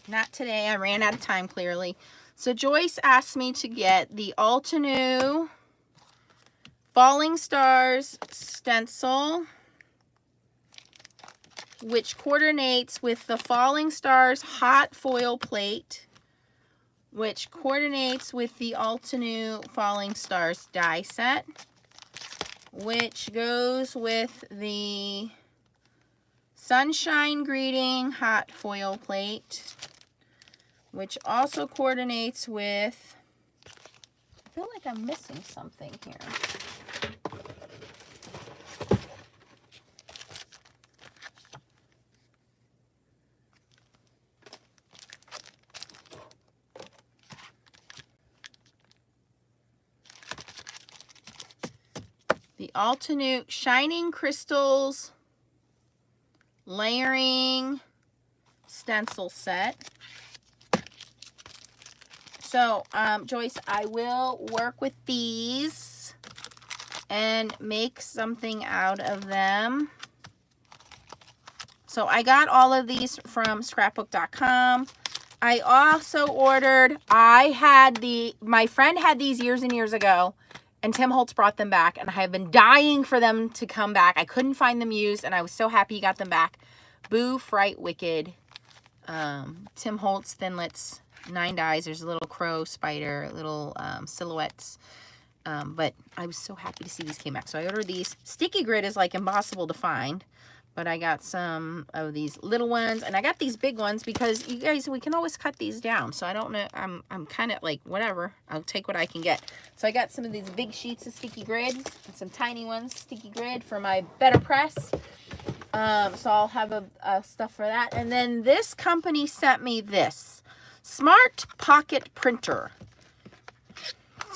Not today. I ran out of time, clearly. So Joyce asked me to get the Altenew Falling Stars stencil, which coordinates with the Falling Stars hot foil plate, which coordinates with the Altenew Falling Stars die set, which goes with the Sunshine Greeting hot foil plate, which also coordinates with, I feel like I'm missing something here. The Altenew Shining Crystals Layering Stencil Set. So, Joyce, I will work with these and make something out of them. So I got all of these from scrapbook.com. I also ordered, my friend had these years and years ago, and Tim Holtz brought them back, and I have been dying for them to come back. I couldn't find them used, and I was so happy he got them back. Boo Fright Wicked, Tim Holtz Thinlits, 9 dies. There's a little crow, spider, little silhouettes. But I was so happy to see these came back. So I ordered these. Sticky grid is like impossible to find. But I got some of these little ones. And I got these big ones because you guys, we can always cut these down. So I don't know. I'm kind of like, whatever. I'll take what I can get. So I got some of these big sheets of sticky grid. And some tiny ones, sticky grid, for my better press. So I'll have a stuff for that. And then this company sent me this Smart Pocket Printer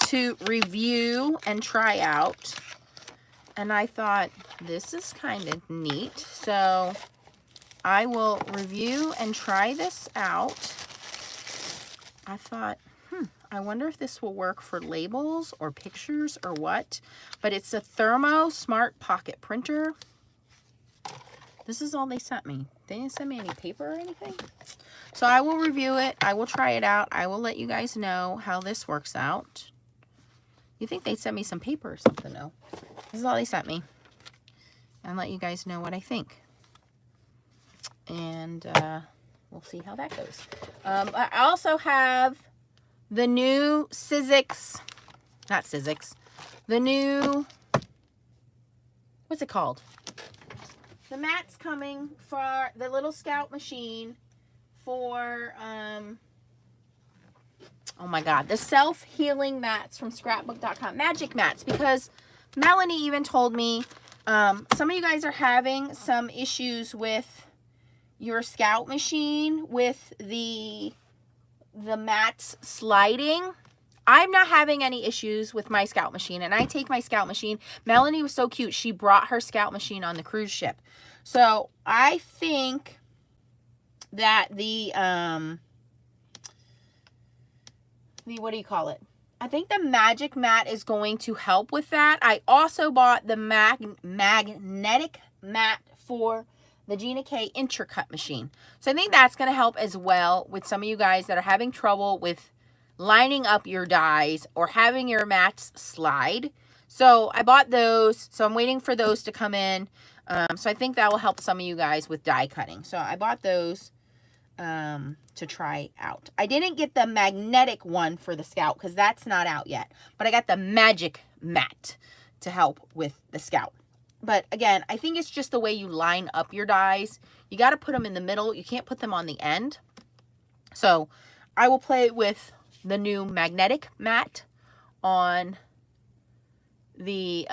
to review and try out. And I thought, this is kind of neat. So I will review and try this out. I thought, I wonder if this will work for labels or pictures or what. But it's a Thermo Smart Pocket Printer. This is all they sent me. They didn't send me any paper or anything. So I will review it. I will try it out. I will let you guys know how this works out. You think they'd send me some paper or something? No. This is all they sent me. And let you guys know what I think. And we'll see how that goes. I also have the new Sizzix. Not Sizzix. The new... What's it called? The mat's coming for the little Scout machine for, oh my God, the self-healing mats from scrapbook.com. Magic mats, because Melanie even told me some of you guys are having some issues with your Scout machine with the mats sliding. I'm not having any issues with my Scout machine, and I take my Scout machine. Melanie was so cute. She brought her Scout machine on the cruise ship. So I think that the what do you call it? I think the magic mat is going to help with that. I also bought the magnetic mat for the Gina K Intracut machine. So I think that's going to help as well with some of you guys that are having trouble with lining up your dies or having your mats slide. So I bought those. So I'm waiting for those to come in. So I think that will help some of you guys with die cutting. So I bought those to try out. I didn't get the magnetic one for the Scout because that's not out yet. But I got the magic mat to help with the Scout. But again, I think it's just the way you line up your dies. You got to put them in the middle. You can't put them on the end. So I will play with the new magnetic mat on the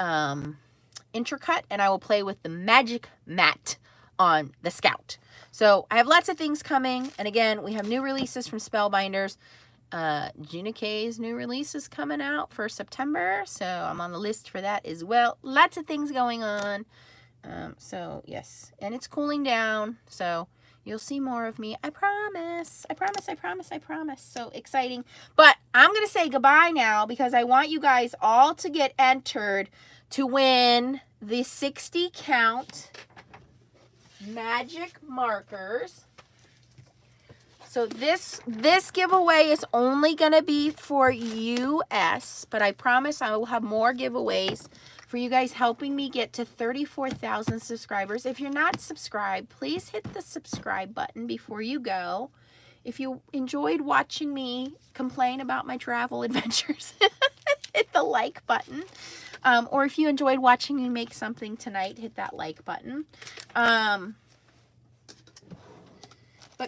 Intracut, and I will play with the magic mat on the Scout. So I have lots of things coming, and again, we have new releases from Spellbinders. Gina K's new release is coming out for September, so I'm on the list for that as well. Lots of things going on. So yes, and it's cooling down, so you'll see more of me. I promise. I promise, I promise, I promise. So exciting. But I'm going to say goodbye now because I want you guys all to get entered to win the 60 count magic markers. So this giveaway is only going to be for US, but I promise I will have more giveaways for you guys helping me get to 34,000 subscribers. If you're not subscribed, please hit the subscribe button before you go. If you enjoyed watching me complain about my travel adventures, hit the like button. Or if you enjoyed watching me make something tonight, hit that like button. But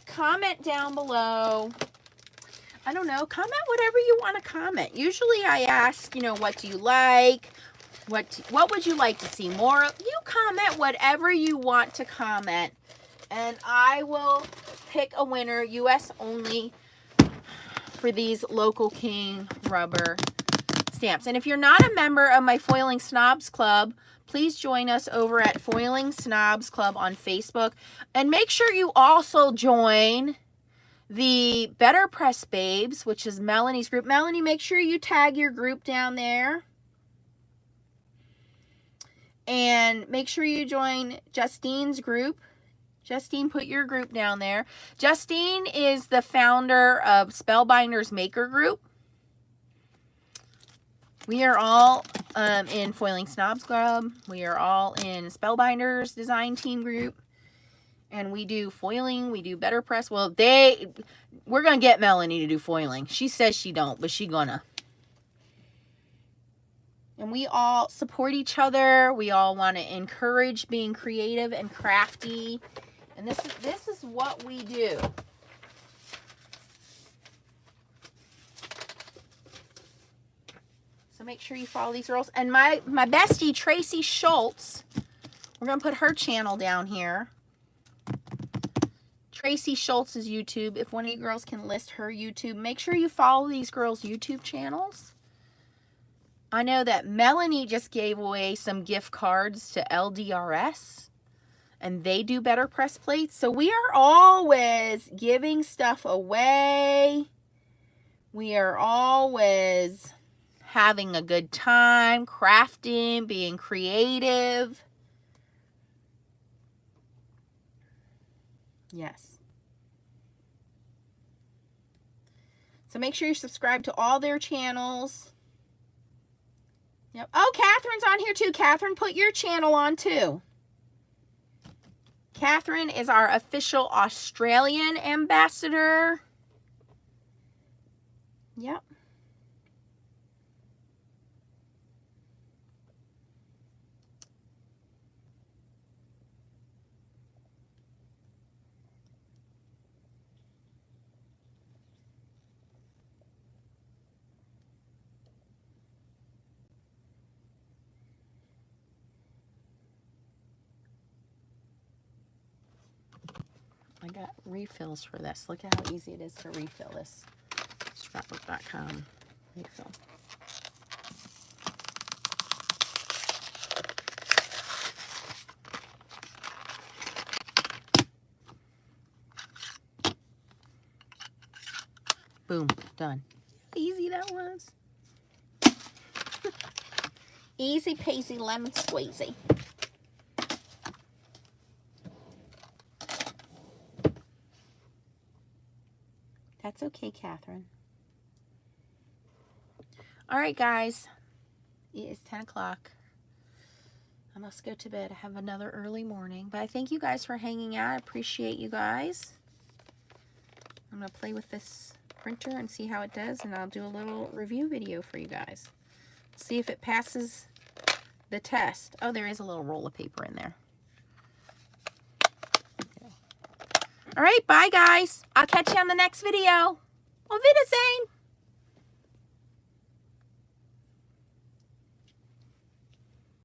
comment down below. I don't know. Comment whatever you want to comment. Usually I ask, you know, what do you like? What would you like to see more of? You comment whatever you want to comment. And I will pick a winner, US only, for these Local King rubber stamps. And if you're not a member of my Foiling Snobs Club, please join us over at Foiling Snobs Club on Facebook. And make sure you also join the Better Press Babes, which is Melanie's group. Melanie, make sure you tag your group down there. And make sure you join Justine's group. Justine, put your group down there. Justine is the founder of Spellbinders Maker Group. We are all in Foiling Snobs Club. We are all in Spellbinders Design Team Group. And we do foiling. We do Better Press. Well, we're going to get Melanie to do foiling. She says she don't, but she gonna. And we all support each other. We all want to encourage being creative and crafty. And this is what we do. So make sure you follow these girls. And my bestie, Tracy Schultz, we're going to put her channel down here. Tracy Schultz's YouTube. If one of you girls can list her YouTube, make sure you follow these girls' YouTube channels. I know that Melanie just gave away some gift cards to LDRS, and they do Better Press plates. So we are always giving stuff away. We are always having a good time, crafting, being creative. Yes. So make sure you subscribe to all their channels. Yep. Oh, Catherine's on here too. Catherine, put your channel on too. Catherine is our official Australian ambassador. Yep. I got refills for this. Look at how easy it is to refill this. Scrapbook.com refill. Boom, done. Easy that was. Easy peasy lemon squeezy. That's okay, Catherine. All right, guys. It is 10 o'clock. I must go to bed. I have another early morning. But I thank you guys for hanging out. I appreciate you guys. I'm going to play with this printer and see how it does. And I'll do a little review video for you guys. See if it passes the test. Oh, there is a little roll of paper in there. All right, bye guys. I'll catch you on the next video. Auf Wiedersehen.